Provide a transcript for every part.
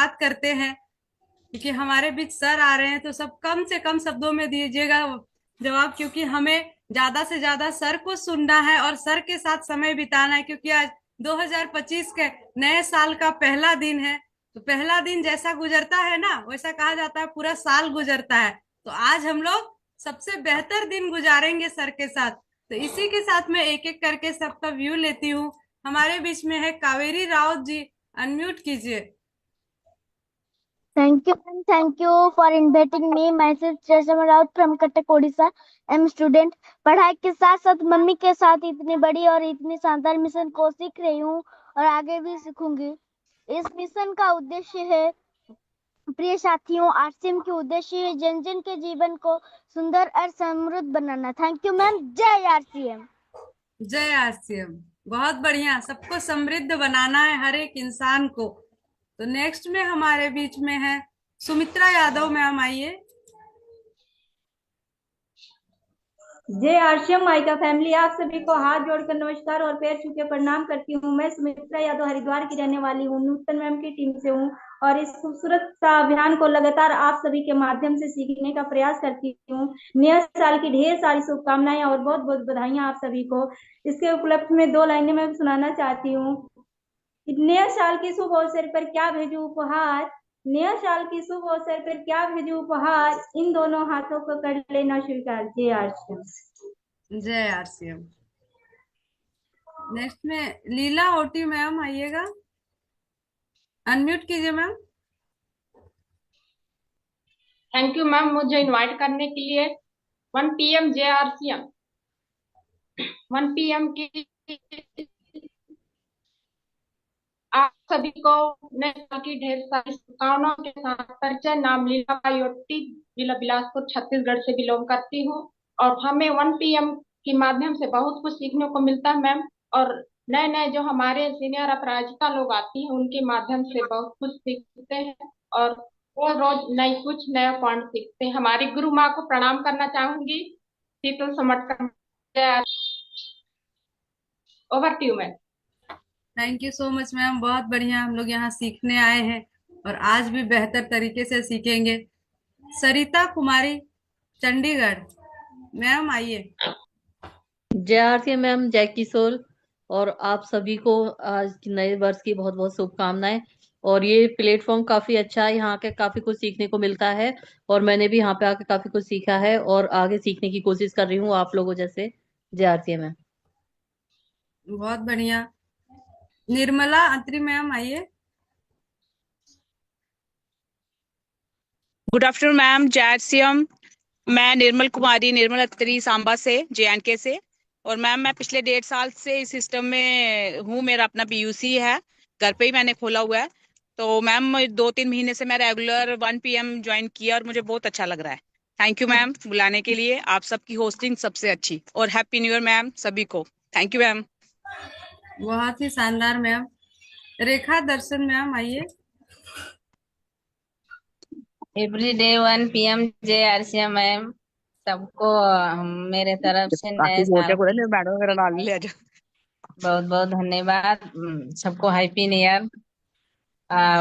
बात करते हैं, क्योंकि हमारे बीच सर आ रहे हैं, तो सब कम से कम शब्दों में दीजिएगा जवाब, क्योंकि हमें ज्यादा से ज्यादा सर को सुनना है और सर के साथ समय बिताना है, क्योंकि आज 2025 के नए साल का पहला दिन है। तो पहला दिन जैसा गुजरता है ना, वैसा कहा जाता है पूरा साल गुजरता है। तो आज हम लोग सबसे बेहतर दिन गुजारेंगे सर के साथ। तो इसी के साथ मैं एक एक करके सबका व्यू लेती हूँ। हमारे बीच में है कावेरी राउत जी, अनम्यूट कीजिए। Thank you, and thank you for inviting me. Myself Cheshama Raut from Cuttack, Odisha. I'm student. पढ़ाई के साथ साथ मम्मी के साथ इतनी बड़ी और इतनी शानदार मिशन को सीख रही हूँ और आगे भी सीखूंगी। इस मिशन का उद्देश्य है, प्रिय साथियों, आरसीएम के उद्देश्य है जन जन के जीवन को सुंदर और समृद्ध बनाना। Thank you ma'am. जय आरसीएम। जय आरसीएम। बहुत बढ़िया, सबको समृद्ध बनाना है हर एक इंसान को। तो नेक्स्ट में हमारे बीच में है सुमित्रा यादव मैम, आइए। जय आरसीएम माइका फैमिली, आप सभी को हाथ जोड़कर नमस्कार और पैर छू के प्रणाम करती हूँ। मैं सुमित्रा यादव हरिद्वार की रहने वाली हूँ, नूतन मैम की टीम से हूँ और इस खूबसूरत सा अभियान को लगातार आप सभी के माध्यम से सीखने का प्रयास करती हूँ। नए साल की ढेर सारी शुभकामनाएं और बहुत बहुत बधाइयां आप सभी को। इसके उपलक्ष्य में 2 लाइनें मैं सुनाना चाहती हूँ। नए साल के शुभ अवसर पर क्या भेजूं उपहार, नए साल के शुभ अवसर पर क्या भेजूं उपहार, इन दोनों हाथों को कर लेना स्वीकार। जय आरसीएम। जय आरसीएम। नेक्स्ट में लीला ओटी मैम, आइएगा, अनम्यूट कीजिए मैम। थैंक यू मैम मुझे इनवाइट करने के लिए। 1 PM JRCM, 1 PM की आप सभी को नए साल की ढेर सारी शुभकामनाओं के साथ परिचय। नाम लीला बायोटी, जिला बिलासपुर छत्तीसगढ़ से बिलोंग करती हूँ और हमें 1 PM के माध्यम से बहुत कुछ सीखने को मिलता है मैम। और नए नए जो हमारे सीनियर अपराजिता लोग आती हैं उनके माध्यम से बहुत कुछ सीखते हैं और रोज रोज नई कुछ नया पॉइंट सीखते हैं। हमारी गुरु माँ को प्रणाम करना चाहूंगी, Sheetal Samatkar. Over to you ma'am. Thank you so much ma'am, बहुत बढ़िया। हम लोग यहाँ सीखने आए हैं और आज भी बेहतर तरीके से सीखेंगे। सरिता कुमारी, चंडीगढ़ मैम, आइए। जय आरती मैम, जय किशोर। और आप सभी को आज के नए वर्ष की बहुत बहुत शुभकामनाएं। और ये प्लेटफॉर्म काफी अच्छा है, यहाँ के काफी कुछ सीखने को मिलता है और मैंने भी यहाँ पे आके काफी कुछ सीखा है और आगे सीखने की कोशिश कर रही हूँ आप लोगों जैसे। जय आरती मैम। बहुत बढ़िया। निर्मला अत्री मैम, आइए। गुड आफ्टरनून मैम, जय आरसीएम। मैं निर्मल कुमारी, निर्मल अत्री, सांबा से, JNK से। और मैम मैं पिछले 1.5 साल से इस सिस्टम में हूँ। मेरा अपना PUC है, घर पे ही मैंने खोला हुआ है। तो मैम 2-3 महीने से मैं रेगुलर 1 PM ज्वाइन किया और मुझे बहुत अच्छा लग रहा है। थैंक यू मैम बुलाने के लिए। आप सबकी होस्टिंग सबसे अच्छी, और हैप्पी न्यू ईयर मैम सभी को। Thank you ma'am. बहुत ही शानदार मैम। रेखा दर्शन मैम, आइए। एवरीडे 1 PM JRCM मैम, सबको मेरे तरफ से बाकी नए बोलते साल को की मैडम वगैरह डाल ले जा। बहुत बहुत धन्यवाद। सबको हैप्पी न्यू ईयर।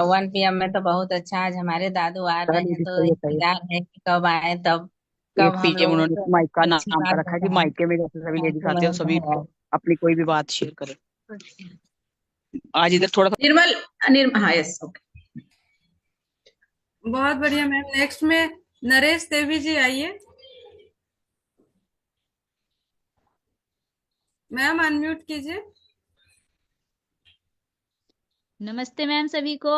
1 PM में तो बहुत अच्छा, आज हमारे दादू आ रहे हैं तो इंतजार है कि कब आए, तब एक कब हम पीछे लोगों उन्होंने को माइक का अच्छी नाम बात का रखा है कि बताएं। माइके में जैसे सभी थैंक लेडीज यू आते हैं मैम, सभी धन्यवाद। अपनी कोई भी बात शेयर करें। आज इधर थोड़ा सा निर्मल हाँ यस ओके। बहुत बढ़िया मैम। नेक्स्ट में नरेश देवी जी, आइए। मैम अनम्यूट कीजिए। नमस्ते मैम सभी को,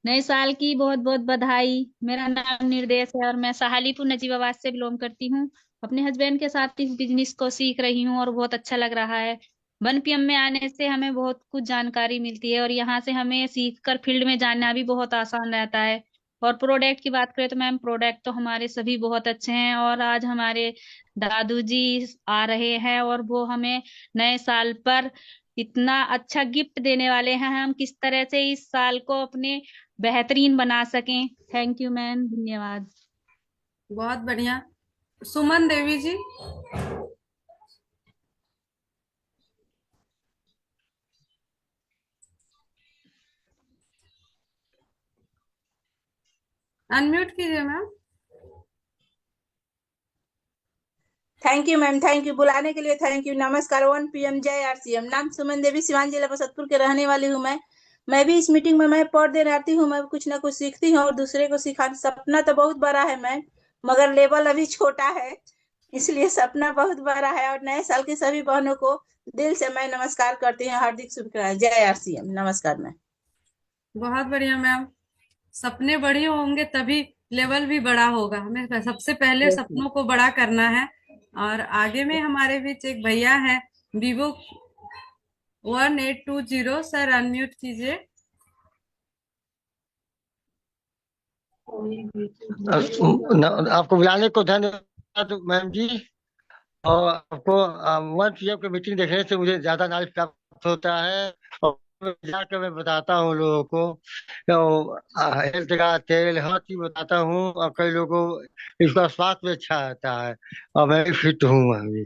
नए साल की बहुत बहुत बधाई। मेरा नाम निर्देश है और मैं सहालीपुर नजीबाबाद से बिलोंग करती हूँ। अपने हस्बैंड के साथ इस बिजनेस को सीख रही हूँ और बहुत अच्छा लग रहा है। 1 PM में आने से हमें बहुत कुछ जानकारी मिलती है और यहाँ से हमें सीख कर फील्ड में जाना भी बहुत आसान रहता है। और प्रोडक्ट की बात करें तो मैम, प्रोडक्ट तो हमारे सभी बहुत अच्छे हैं और आज हमारे दादू जी आ रहे हैं और वो हमें नए साल पर इतना अच्छा गिफ्ट देने वाले हैं। हम किस तरह से इस साल को अपने बेहतरीन बना सकें। थैंक यू मैम, धन्यवाद। बहुत बढ़िया। सुमन देवी जी। अनम्यूट कीजिए ma'am. Thank you ma'am, thank you बुलाने के लिए, थैंक यू। नमस्कार। 1 PM जय आरसीएम। नाम सुमन देवी, सिवान जिला बसंतपुर के रहने वाली हूँ मैं भी इस मीटिंग में मैं पार्ट देने आती हूँ। मैं कुछ ना कुछ सीखती हूँ और दूसरे को सिखाती। सपना तो बहुत बड़ा है मैम, मगर लेवल अभी छोटा है, इसलिए सपना बहुत बड़ा है। और नए साल की सभी बहनों को दिल से मैं नमस्कार करती हूँ, हार्दिक शुभकामनाएं। जय आरसीएम। नमस्कार मैम। बहुत बढ़िया मैम। सपने बड़े होंगे तभी लेवल भी बड़ा होगा। हमें सबसे पहले यस मैम। सपनों को बड़ा करना है। और आगे में हमारे बीच एक भैया है, वीवो 1820। सर अनम्यूट कीजिए। आपको बुलाने को धन्यवाद मैम जी। और आपको 1 PM की मीटिंग देखने से मुझे ज्यादा नॉलेज प्राप्त होता है। और जाकर मैं बताता हूँ लोगों को, तो हेल्थ का तेल हर चीज बताता हूँ। और कई लोगों को इसका स्वास्थ्य भी अच्छा रहता है, और मैं भी फिट हूँ अभी।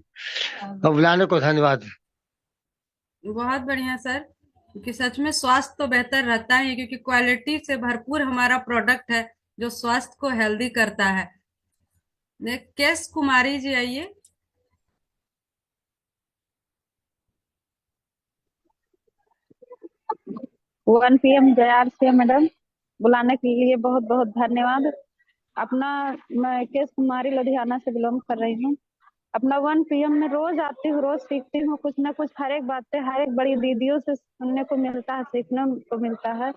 और बुलाने को धन्यवाद। बहुत बढ़िया सर, क्योंकि सच में स्वास्थ्य तो बेहतर रहता है, क्योंकि क्वालिटी से भरपूर हमारा प्रोडक्ट है जो स्वास्थ्य को हेल्दी करता है। केस कुमारी जी आइए। 1 PM जय आरसीएम मैडम, बुलाने के लिए बहुत बहुत धन्यवाद। अपना मैं केस कुमारी लुधियाना से बिलोंग कर रही हूँ। अपना 1 PM में रोज आती हूँ, रोज सीखती हूँ कुछ ना कुछ। हर एक बातें हर एक बड़ी दीदियों से सुनने को मिलता है, सीखने को मिलता है।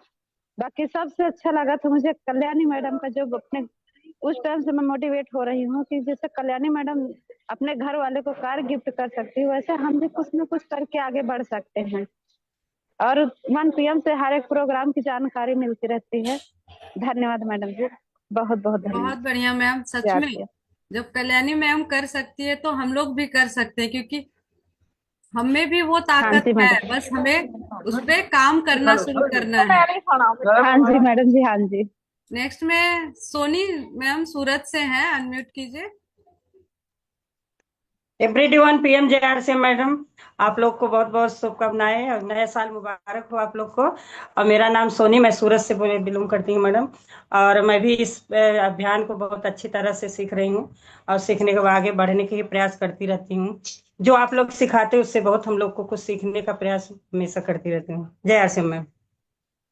बाकी सबसे अच्छा लगा तो मुझे कल्याणी मैडम का, जो अपने उस टाइम से मैं मोटिवेट हो रही हूँ कि जैसे कल्याणी मैडम अपने घर वाले को कार गिफ्ट कर सकती है, वैसे हम भी कुछ ना कुछ करके आगे बढ़ सकते हैं। और 1 PM से हर एक प्रोग्राम की जानकारी मिलती रहती है। धन्यवाद मैडम जी, बहुत बहुत बहुत धन्यवाद। बढ़िया मैम। सच में जब कल्याणी मैम कर सकती है तो हम लोग भी कर सकते हैं, क्योंकि हमें भी वो हाँ ताकत जी है। मैडम। बस हमें उस पे काम करना शुरू करना है। हाँ जी मैडम जी, हाँ जी। नेक्स्ट में सोनी मैम सूरत से हैं, अनम्यूट कीजिए। एवरीवन PM जय आरसीएम मैडम, आप लोग को बहुत बहुत शुभकामनाएं और नया साल मुबारक हो आप लोग को। और मेरा नाम सोनी, मैं सूरत से बिलोंग करती हूँ मैडम। और मैं भी इस अभियान को बहुत अच्छी तरह से सीख रही हूँ, और सीखने के बाद आगे बढ़ने के प्रयास करती रहती हूँ। जो आप लोग सिखाते हैं उससे बहुत हम लोग को कुछ सीखने का प्रयास हमेशा करती रहती हूँ। जय आरसीएम मैम।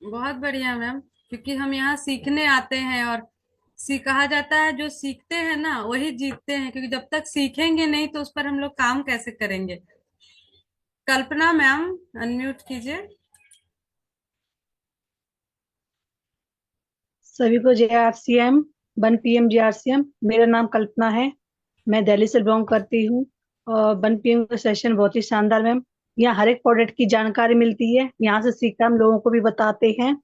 बहुत बढ़िया मैम, क्योंकि हम यहाँ सीखने आते हैं। और कहा जाता है जो सीखते हैं ना वही जीतते हैं, क्योंकि जब तक सीखेंगे नहीं तो उस पर हम लोग काम कैसे करेंगे। कल्पना मैम अनम्यूट कीजिए। सभी को जय आरसीएम। 1 PM जय आरसीएम। मेरा नाम कल्पना है, मैं दिल्ली से बिलोंग करती हूँ। और 1 PM का सेशन बहुत ही शानदार मैम। यहाँ हर एक प्रोडक्ट की जानकारी मिलती है, यहाँ से सीखकर हम लोगों को भी बताते हैं।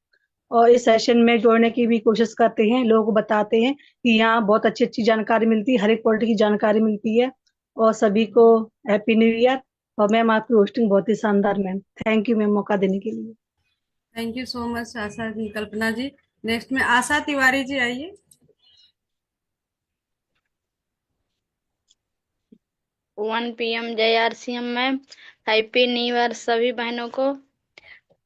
और इस सेशन में जोड़ने की भी कोशिश करते हैं, लोगों को बताते हैं कि यहाँ बहुत अच्छी अच्छी जानकारी मिलती है, हर एक प्रोडक्ट की जानकारी मिलती है। और सभी को हैप्पी न्यू ईयर। और मैम आपकी होस्टिंग बहुत ही शानदार मैम। थैंक यू मैम मौका देने के लिए। Thank you so much Asha ji, Kalpana ji. Next में आशा तिवारी जी आइए। 1 PM जय RCM ma'am, happy new year सभी बहनों को।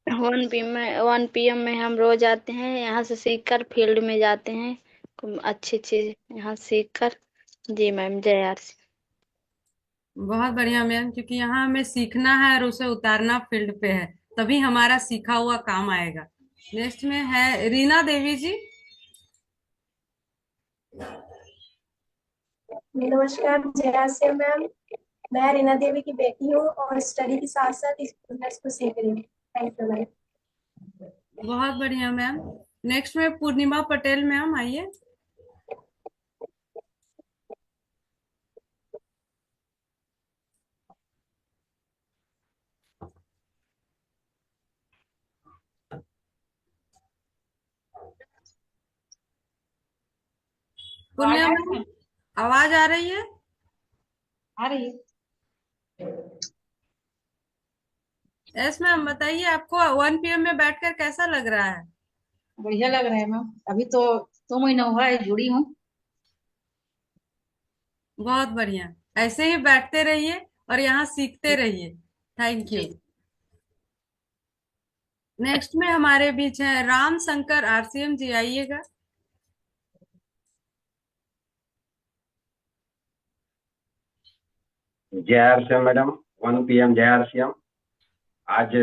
1 PM में हम रोज आते हैं, यहाँ से सीखकर फील्ड में जाते हैं, अच्छी चीज यहाँ सीखकर। जी मैम, जय आरसीएम। बहुत बढ़िया मैम, क्योंकि यहाँ हमें सीखना है और उसे उतारना फील्ड पे है, तभी हमारा सीखा हुआ काम आएगा। नेक्स्ट में है रीना देवी जी। नमस्कार जय आरसीएम मैम, मैं रीना देवी की बेटी हूँ और स्टडी के साथ साथ इस बिजनेस को सीख रही हूँ। Thank you ma'am. बहुत बढ़िया मैम। नेक्स्ट में पूर्णिमा पटेल मैम आइए। पूर्णिमा मैम आवाज आ रही है? आ रही है। यस मैम, बताइए आपको 1 PM में बैठकर कैसा लग रहा है? बढ़िया लग रहा है मैम, अभी तो 2 महीना हुआ है जुड़ी हूँ। बहुत बढ़िया, ऐसे ही बैठते रहिए और यहाँ सीखते रहिए। Thank you. नेक्स्ट में हमारे बीच है राम शंकर RCM जी, आइएगा। JRCM madam, 1 PM JRCM। आज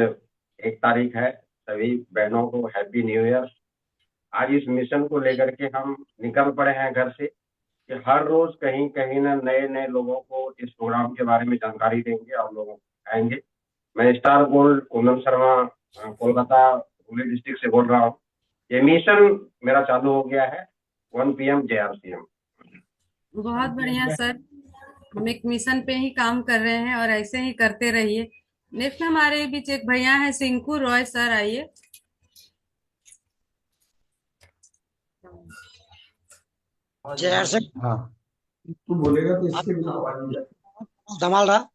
1 तारीख है, सभी बहनों को हैप्पी न्यू ईयर। आज इस मिशन को लेकर के हम निकल पड़े हैं घर से कि हर रोज कहीं कहीं ना नए नए लोगों को इस प्रोग्राम के बारे में जानकारी देंगे और लोगों को आएंगे। मैं star gold Poonam Sharma Kolkata Hooghly district से बोल रहा हूँ। ये मिशन मेरा चालू हो गया है, 1 PM JRCM। बहुत बढ़िया सर, हम एक मिशन पे ही काम कर रहे हैं और ऐसे ही करते रहिए। नेक्स्ट हमारे बीच एक भैया है सिंकू रॉय सर, आइए। JRCM हाँ, तू बोलेगा तो इससे भी आवाज नहीं जाती। धमाल रहा।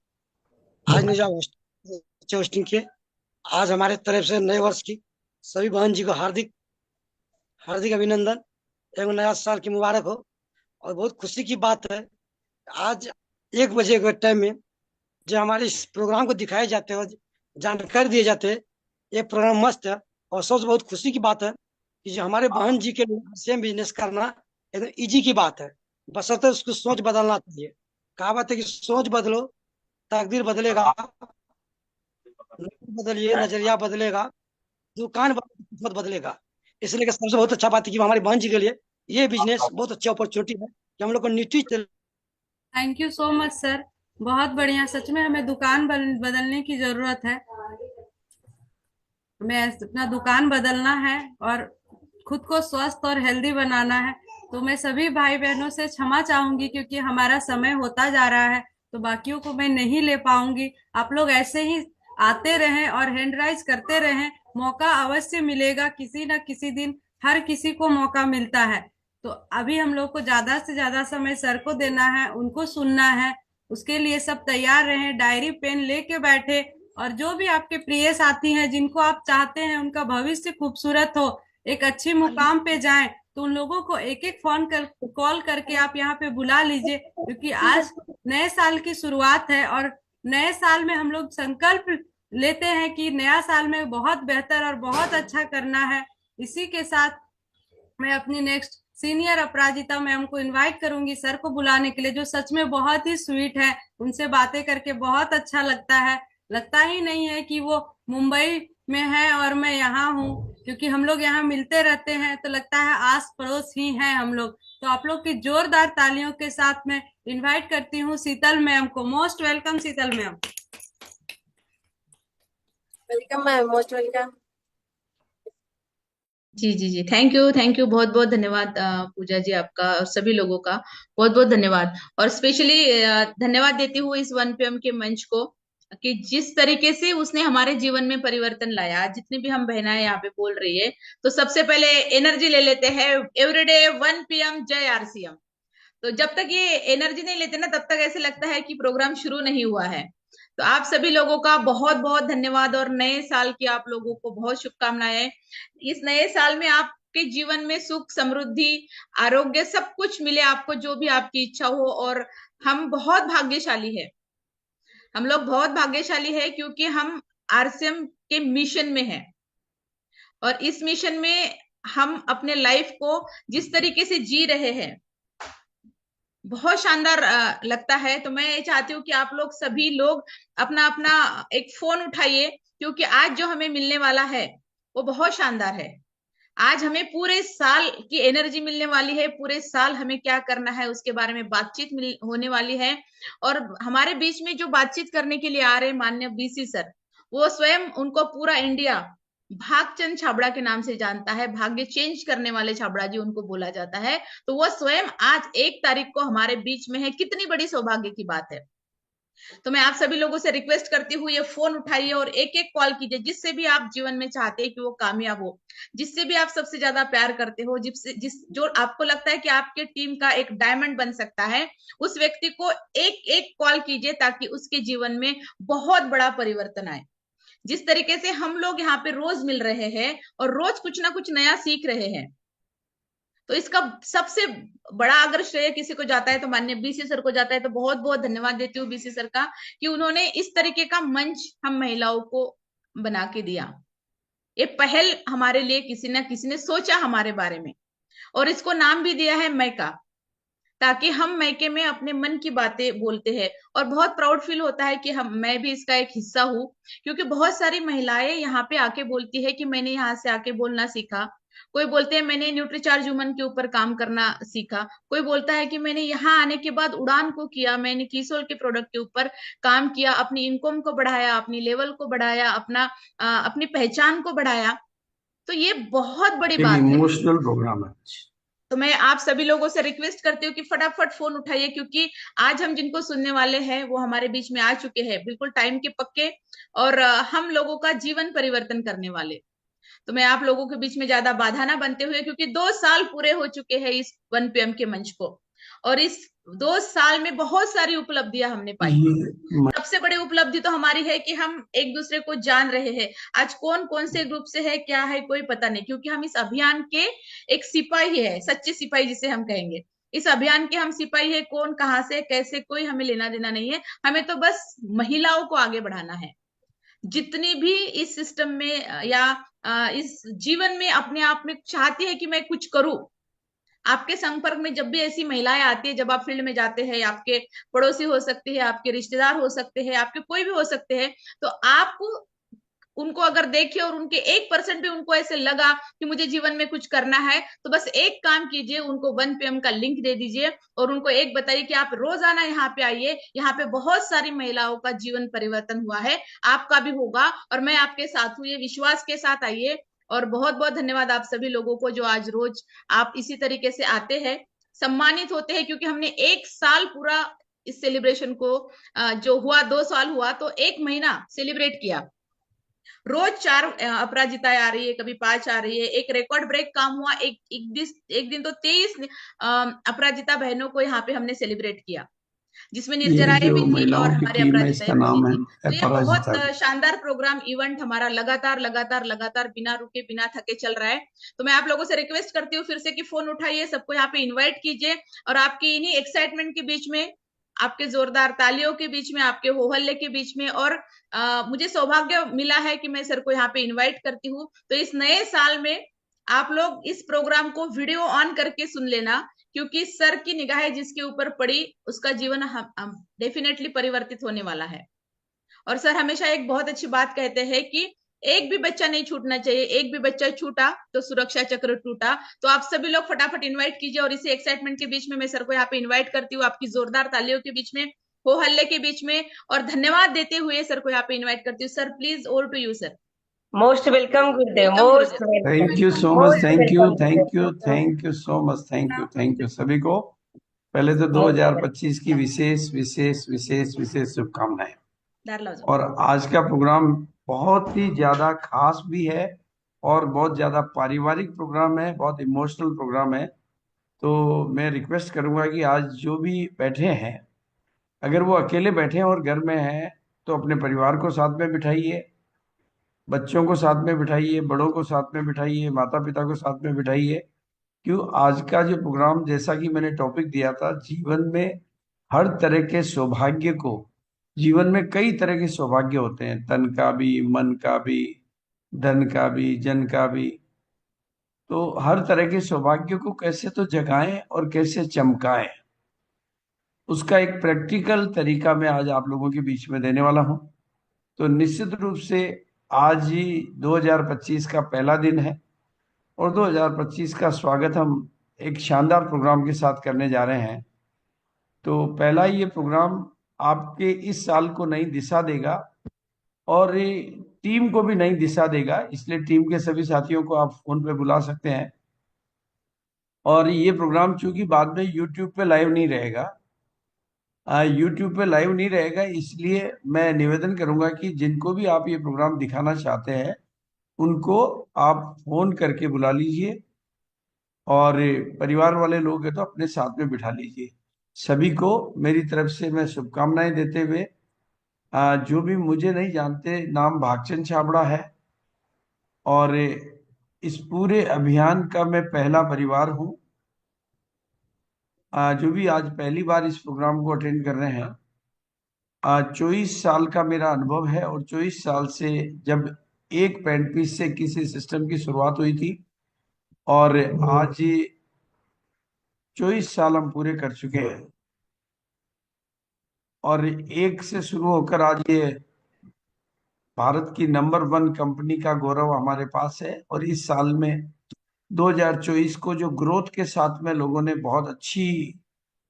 आज ने जो होस्टिंग किए, आज हमारे तरफ से नए वर्ष की सभी बहन जी को हार्दिक हार्दिक अभिनंदन एवं नया साल की मुबारक हो। और बहुत खुशी की बात है, आज 1 बजे के टाइम में जो हमारे इस प्रोग्राम को दिखाए जाते हैं, जानकारी दिए जाते हैं, ये प्रोग्राम मस्त है। और सबसे बहुत खुशी की बात है कि जो हमारे बहन जी के लिए सेम बिजनेस करना एकदम इजी की बात है, बशर्ते उसकी सोच बदलना चाहिए। कहावत है कि सोच बदलो तकदीर बदलेगा, बदलिए नजरिया बदलेगा, दुकान किस्मत बदलेगा। इसलिए कि सबसे बहुत अच्छा बात है कि हमारी बहन जी के लिए ये बिजनेस बहुत अच्छी अपॉर्चुनिटी है कि हम लोग को नीति। Thank you so much sir, बहुत बढ़िया। सच में हमें दुकान बदलने की जरूरत है, हमें अपना दुकान बदलना है और खुद को स्वस्थ और हेल्दी बनाना है। तो मैं सभी भाई बहनों से क्षमा चाहूंगी क्योंकि हमारा समय होता जा रहा है, तो बाकियों को मैं नहीं ले पाऊंगी। आप लोग ऐसे ही आते रहें और हैंड राइज करते रहें, मौका अवश्य मिलेगा किसी न किसी दिन, हर किसी को मौका मिलता है। तो अभी हम लोग को ज्यादा से ज्यादा समय सर को देना है, उनको सुनना है। उसके लिए सब तैयार रहें, डायरी पेन लेके बैठे और जो भी आपके प्रिय साथी हैं जिनको आप चाहते हैं उनका भविष्य खूबसूरत हो, एक अच्छी मुकाम पे जाएं, तो उन लोगों को एक एक कॉल करके आप यहाँ पे बुला लीजिए, क्योंकि आज नए साल की शुरुआत है और नए साल में हम लोग संकल्प लेते हैं कि नया साल में बहुत बेहतर और बहुत अच्छा करना है। इसी के साथ मैं अपनी नेक्स्ट सीनियर अपराजिता मैम को इनवाइट करूंगी सर को बुलाने के लिए, जो सच में बहुत ही स्वीट है। उनसे बातें करके बहुत अच्छा लगता है, लगता ही नहीं है कि वो मुंबई में है और मैं यहाँ हूँ, क्योंकि हम लोग यहाँ मिलते रहते हैं तो लगता है आस पड़ोस ही हैं हम लोग। तो आप लोग की जोरदार तालियों के साथ मैं इनवाइट करती हूँ शीतल मैम को। Most welcome Sheetal ma'am. Welcome ma'am, most welcome. जी जी जी, थैंक यू, बहुत बहुत धन्यवाद पूजा जी, आपका और सभी लोगों का बहुत बहुत धन्यवाद। और स्पेशली धन्यवाद देती हूँ इस 1 PM के मंच को कि जिस तरीके से उसने हमारे जीवन में परिवर्तन लाया। जितनी भी हम बहनाएं यहाँ पे बोल रही है, तो सबसे पहले एनर्जी ले लेते हैं, एवरीडे 1 PM जय RCM। तो जब तक ये एनर्जी नहीं लेते ना, तब तक ऐसे लगता है कि प्रोग्राम शुरू नहीं हुआ है। तो आप सभी लोगों का बहुत बहुत धन्यवाद और नए साल की आप लोगों को बहुत शुभकामनाएं। इस नए साल में आपके जीवन में सुख, समृद्धि, आरोग्य सब कुछ मिले आपको, जो भी आपकी इच्छा हो। और हम बहुत भाग्यशाली है, हम लोग बहुत भाग्यशाली है क्योंकि हम RCM के मिशन में हैं। और इस मिशन में हम अपने लाइफ को जिस तरीके से जी रहे हैं, बहुत शानदार लगता है। तो मैं ये चाहती हूँ कि आप लोग सभी लोग अपना अपना एक फोन उठाइए, क्योंकि आज जो हमें मिलने वाला है वो बहुत शानदार है। आज हमें पूरे साल की एनर्जी मिलने वाली है, पूरे साल हमें क्या करना है उसके बारे में बातचीत होने वाली है। और हमारे बीच में जो बातचीत करने के लिए आ रहे हैं माननीय BC सर, वो स्वयं, उनको पूरा इंडिया भागचंद छाबड़ा के नाम से जानता है, भाग्य चेंज करने वाले छाबड़ा जी उनको बोला जाता है। तो वो स्वयं आज 1 तारीख को हमारे बीच में है, कितनी बड़ी सौभाग्य की बात है। तो मैं आप सभी लोगों से रिक्वेस्ट करती हूँ, ये फोन उठाइए और एक एक कॉल कीजिए, जिससे भी आप जीवन में चाहते हैं कि वो कामयाब हो, जिससे भी आप सबसे ज्यादा प्यार करते हो, जो आपको लगता है कि आपके टीम का एक डायमंड बन सकता है, उस व्यक्ति को एक एक कॉल कीजिए, ताकि उसके जीवन में बहुत बड़ा परिवर्तन आए। जिस तरीके से हम लोग यहाँ पे रोज मिल रहे हैं और रोज कुछ ना कुछ नया सीख रहे हैं, तो इसका सबसे बड़ा अगर श्रेय किसी को जाता है तो माननीय BC सर को जाता है। तो बहुत बहुत धन्यवाद देती हूँ BC सर का कि उन्होंने इस तरीके का मंच हम महिलाओं को बना के दिया। ये पहल हमारे लिए किसी ना किसी ने सोचा हमारे बारे में, और इसको नाम भी दिया है मैका। ताकि हम मायके में अपने मन की बातें बोलते हैं। और बहुत प्राउड फील होता है कि मैं भी इसका एक हिस्सा हूँ, क्योंकि बहुत सारी महिलाएं यहाँ पे आके बोलती है कि मैंने यहाँ से आके बोलना सीखा। कोई बोलते हैं मैंने न्यूट्रीचार्ज वुमन के ऊपर काम करना सीखा। कोई बोलता है कि मैंने यहाँ आने के बाद उड़ान को किया, मैंने कीसोल के प्रोडक्ट के ऊपर काम किया, अपनी इनकम को बढ़ाया, अपनी लेवल को बढ़ाया, अपनी पहचान को बढ़ाया। तो ये बहुत बड़ी बात है। इमोशनल प्रोग्राम है। तो मैं आप सभी लोगों से रिक्वेस्ट करती हूँ कि फटाफट फोन उठाइए, क्योंकि आज हम जिनको सुनने वाले हैं वो हमारे बीच में आ चुके हैं, बिल्कुल टाइम के पक्के, और हम लोगों का जीवन परिवर्तन करने वाले। तो मैं आप लोगों के बीच में ज्यादा बाधा ना बनते हुए, क्योंकि 2 साल पूरे हो चुके हैं इस 1 PM के मंच को, और इस 2 साल में बहुत सारी उपलब्धियां हमने पाई। सबसे बड़ी उपलब्धि तो हमारी है कि हम एक दूसरे को जान रहे हैं। आज कौन कौन से ग्रुप से है, क्या है, कोई पता नहीं, क्योंकि हम इस अभियान के एक सिपाही है, सच्चे सिपाही जिसे हम कहेंगे। इस अभियान के हम सिपाही है, कौन कहाँ से कैसे कोई हमें लेना देना नहीं है। हमें तो बस महिलाओं को आगे बढ़ाना है। जितनी भी इस सिस्टम में या इस जीवन में अपने आप में चाहती है कि मैं कुछ करूं, आपके संपर्क में जब भी ऐसी महिलाएं आती है, जब आप फील्ड में जाते हैं, आपके पड़ोसी हो सकते हैं, आपके रिश्तेदार हो सकते हैं, आपके कोई भी हो सकते हैं, तो आप उनको अगर देखिए और उनके 1% भी उनको ऐसे लगा कि मुझे जीवन में कुछ करना है, तो बस एक काम कीजिए, उनको 1 PM का लिंक दे दीजिए और उनको एक बताइए कि आप रोजाना यहाँ पे आइए। यहाँ पे बहुत सारी महिलाओं का जीवन परिवर्तन हुआ है, आपका भी होगा, और मैं आपके साथ हूँ, ये विश्वास के साथ आइए। और बहुत बहुत धन्यवाद आप सभी लोगों को जो आज रोज आप इसी तरीके से आते हैं, सम्मानित होते हैं, क्योंकि हमने 1 साल पूरा इस सेलिब्रेशन को जो हुआ 2 साल हुआ तो 1 महीना सेलिब्रेट किया। रोज 4 अपराजिताएं आ रही है, कभी 5 आ रही है। एक रिकॉर्ड ब्रेक काम हुआ, एक दिन तो 23 अपराजिता बहनों को यहाँ पे हमने सेलिब्रेट किया, जिसमें निर्जराएं भी थी और हमारे अपराजिताएं भी थी। तो ये बहुत शानदार प्रोग्राम इवेंट हमारा लगातार बिना रुके बिना थके चल रहा है। तो मैं आप लोगों से रिक्वेस्ट करती हूँ फिर से कि फोन उठाइए, सबको यहाँ पे इन्वाइट कीजिए, और आपकी इन्हीं एक्साइटमेंट के बीच में, आपके जोरदार तालियों के बीच में, आपके हो हल्ले के बीच में, और मुझे सौभाग्य मिला है कि मैं सर को यहाँ पे इनवाइट करती हूँ। तो इस नए साल में आप लोग इस प्रोग्राम को वीडियो ऑन करके सुन लेना, क्योंकि सर की निगाहें जिसके ऊपर पड़ी उसका जीवन डेफिनेटली परिवर्तित होने वाला है। और सर हमेशा एक बहुत अच्छी बात कहते हैं कि एक भी बच्चा नहीं छूटना चाहिए, एक भी बच्चा छूटा तो सुरक्षा चक्र टूटा। तो आप सभी लोग फटाफट इनवाइट कीजिए, और इसी एक्साइटमेंट के बीच में मैं सर को यहाँ पे इनवाइट करती हूँ, आपकी जोरदार तालियों के बीच में, हो हल्ले के बीच में, और धन्यवाद देते हुए सर को यहाँ पे इनवाइट करती हूँ। Sir please, over to you sir. Most welcome Gurudev, most thank you so much, thank you so much, thank you सभी को। पहले तो 2025 की विशेष विशेष विशेष विशेष शुभकामनाएं। और आज का प्रोग्राम बहुत ही ज्यादा खास भी है और बहुत ज्यादा पारिवारिक प्रोग्राम है, बहुत इमोशनल प्रोग्राम है। तो मैं रिक्वेस्ट करूंगा कि आज जो भी बैठे हैं, अगर वो अकेले बैठे हैं और घर में हैं, तो अपने परिवार को साथ में बिठाइए, बच्चों को साथ में बिठाइए, बड़ों को साथ में बिठाइए, माता पिता को साथ में बिठाइए। क्यों आज का जो प्रोग्राम, जैसा कि मैंने टॉपिक दिया था, जीवन में हर तरह के सौभाग्य को, जीवन में कई तरह के सौभाग्य होते हैं, तन का भी, मन का भी, धन का भी, जन का भी। तो हर तरह के सौभाग्य को कैसे तो जगाएं और कैसे चमकाएं, उसका एक प्रैक्टिकल तरीका मैं आज आप लोगों के बीच में देने वाला हूं। तो निश्चित रूप से आज ही 2025 का पहला दिन है, और 2025 का स्वागत हम एक शानदार प्रोग्राम के साथ करने जा रहे हैं। तो पहला ये प्रोग्राम आपके इस साल को नई दिशा देगा और टीम को भी नई दिशा देगा, इसलिए टीम के सभी साथियों को आप फोन पे बुला सकते हैं। और ये प्रोग्राम चूंकि बाद में यूट्यूब पे लाइव नहीं रहेगा, इसलिए मैं निवेदन करूंगा कि जिनको भी आप ये प्रोग्राम दिखाना चाहते हैं उनको आप फोन करके बुला लीजिए, और परिवार वाले लोग हैं तो अपने साथ में बिठा लीजिए। सभी को मेरी तरफ से मैं शुभकामनाएं देते हुए, जो भी मुझे नहीं जानते, नाम भागचंद छाबड़ा है और इस पूरे अभियान का मैं पहला परिवार हूँ। जो भी आज पहली बार इस प्रोग्राम को अटेंड कर रहे हैं, 24 साल का मेरा अनुभव है, और 24 साल से जब एक पेंट पीस से किसी सिस्टम की शुरुआत हुई थी, और आज 24 साल हम पूरे कर चुके हैं और एक से शुरू होकर आज ये भारत की नंबर 1 कंपनी का गौरव हमारे पास है। और इस साल में 2024 को जो ग्रोथ के साथ में लोगों ने बहुत अच्छी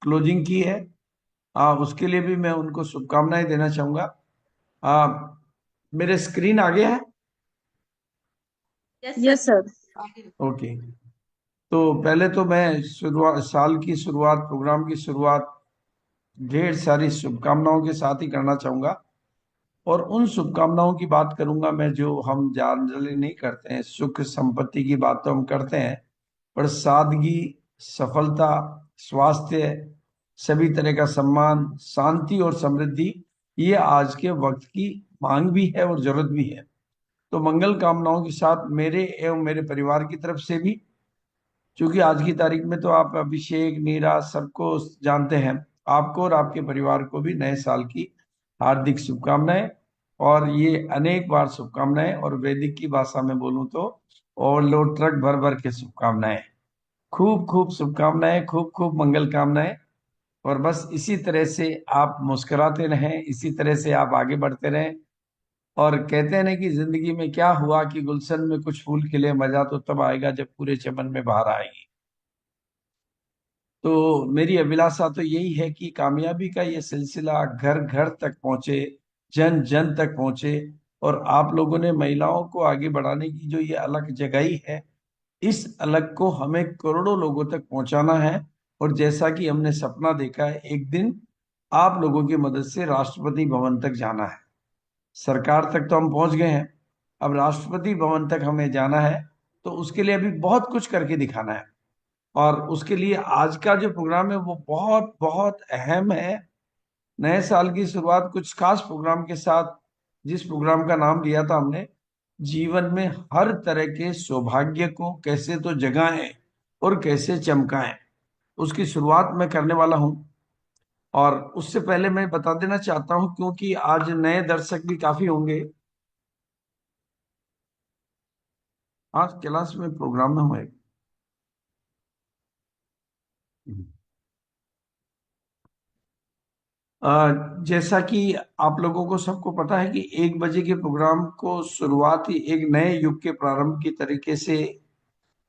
क्लोजिंग की है, उसके लिए भी मैं उनको शुभकामनाएं देना चाहूंगा। मेरे स्क्रीन आ गया है? Yes sir. ओके, तो पहले तो मैं साल की शुरुआत, प्रोग्राम की शुरुआत ढेर सारी शुभकामनाओं के साथ ही करना चाहूंगा और उन शुभकामनाओं की बात करूंगा मैं जो हम जनरली नहीं करते हैं। सुख संपत्ति की बात तो हम करते हैं, पर सादगी, सफलता, स्वास्थ्य, सभी तरह का सम्मान, शांति और समृद्धि, ये आज के वक्त की मांग भी है और जरूरत भी है। तो मंगल कामनाओं के साथ मेरे एवं मेरे परिवार की तरफ से भी, क्योंकि आज की तारीख में तो आप अभिषेक, नीरा सबको जानते हैं, आपको और आपके परिवार को भी नए साल की हार्दिक शुभकामनाएं। और ये अनेक बार शुभकामनाएं, और वैदिक की भाषा में बोलूं तो ओवरलोड ट्रक भर भर के शुभकामनाएं। खूब खूब शुभकामनाएं, खूब खूब मंगल कामनाएं। और बस इसी तरह से आप मुस्कुराते रहें, इसी तरह से आप आगे बढ़ते रहें। और कहते हैं ना कि जिंदगी में क्या हुआ कि गुलशन में कुछ फूल खिले, मजा तो तब आएगा जब पूरे चमन में बहार आएगी। तो मेरी अभिलाषा तो यही है कि कामयाबी का ये सिलसिला घर घर तक पहुंचे, जन जन तक पहुंचे। और आप लोगों ने महिलाओं को आगे बढ़ाने की जो ये अलग जगाई है, इस अलग को हमें करोड़ों लोगों तक पहुंचाना है। और जैसा कि हमने सपना देखा है, एक दिन आप लोगों की मदद से राष्ट्रपति भवन तक जाना है। सरकार तक तो हम पहुंच गए हैं, अब राष्ट्रपति भवन तक हमें जाना है। तो उसके लिए अभी बहुत कुछ करके दिखाना है, और उसके लिए आज का जो प्रोग्राम है वो बहुत बहुत अहम है। नए साल की शुरुआत कुछ खास प्रोग्राम के साथ, जिस प्रोग्राम का नाम दिया था हमने, जीवन में हर तरह के सौभाग्य को कैसे तो जगाएं और कैसे चमकाएं, उसकी शुरुआत मैं करने वाला हूं। और उससे पहले मैं बता देना चाहता हूं, क्योंकि आज नए दर्शक भी काफी होंगे। आज क्लास में प्रोग्राम में हुए, जैसा कि आप लोगों को सबको पता है कि 1 बजे के प्रोग्राम को शुरुआत ही एक नए युग के प्रारंभ की तरीके से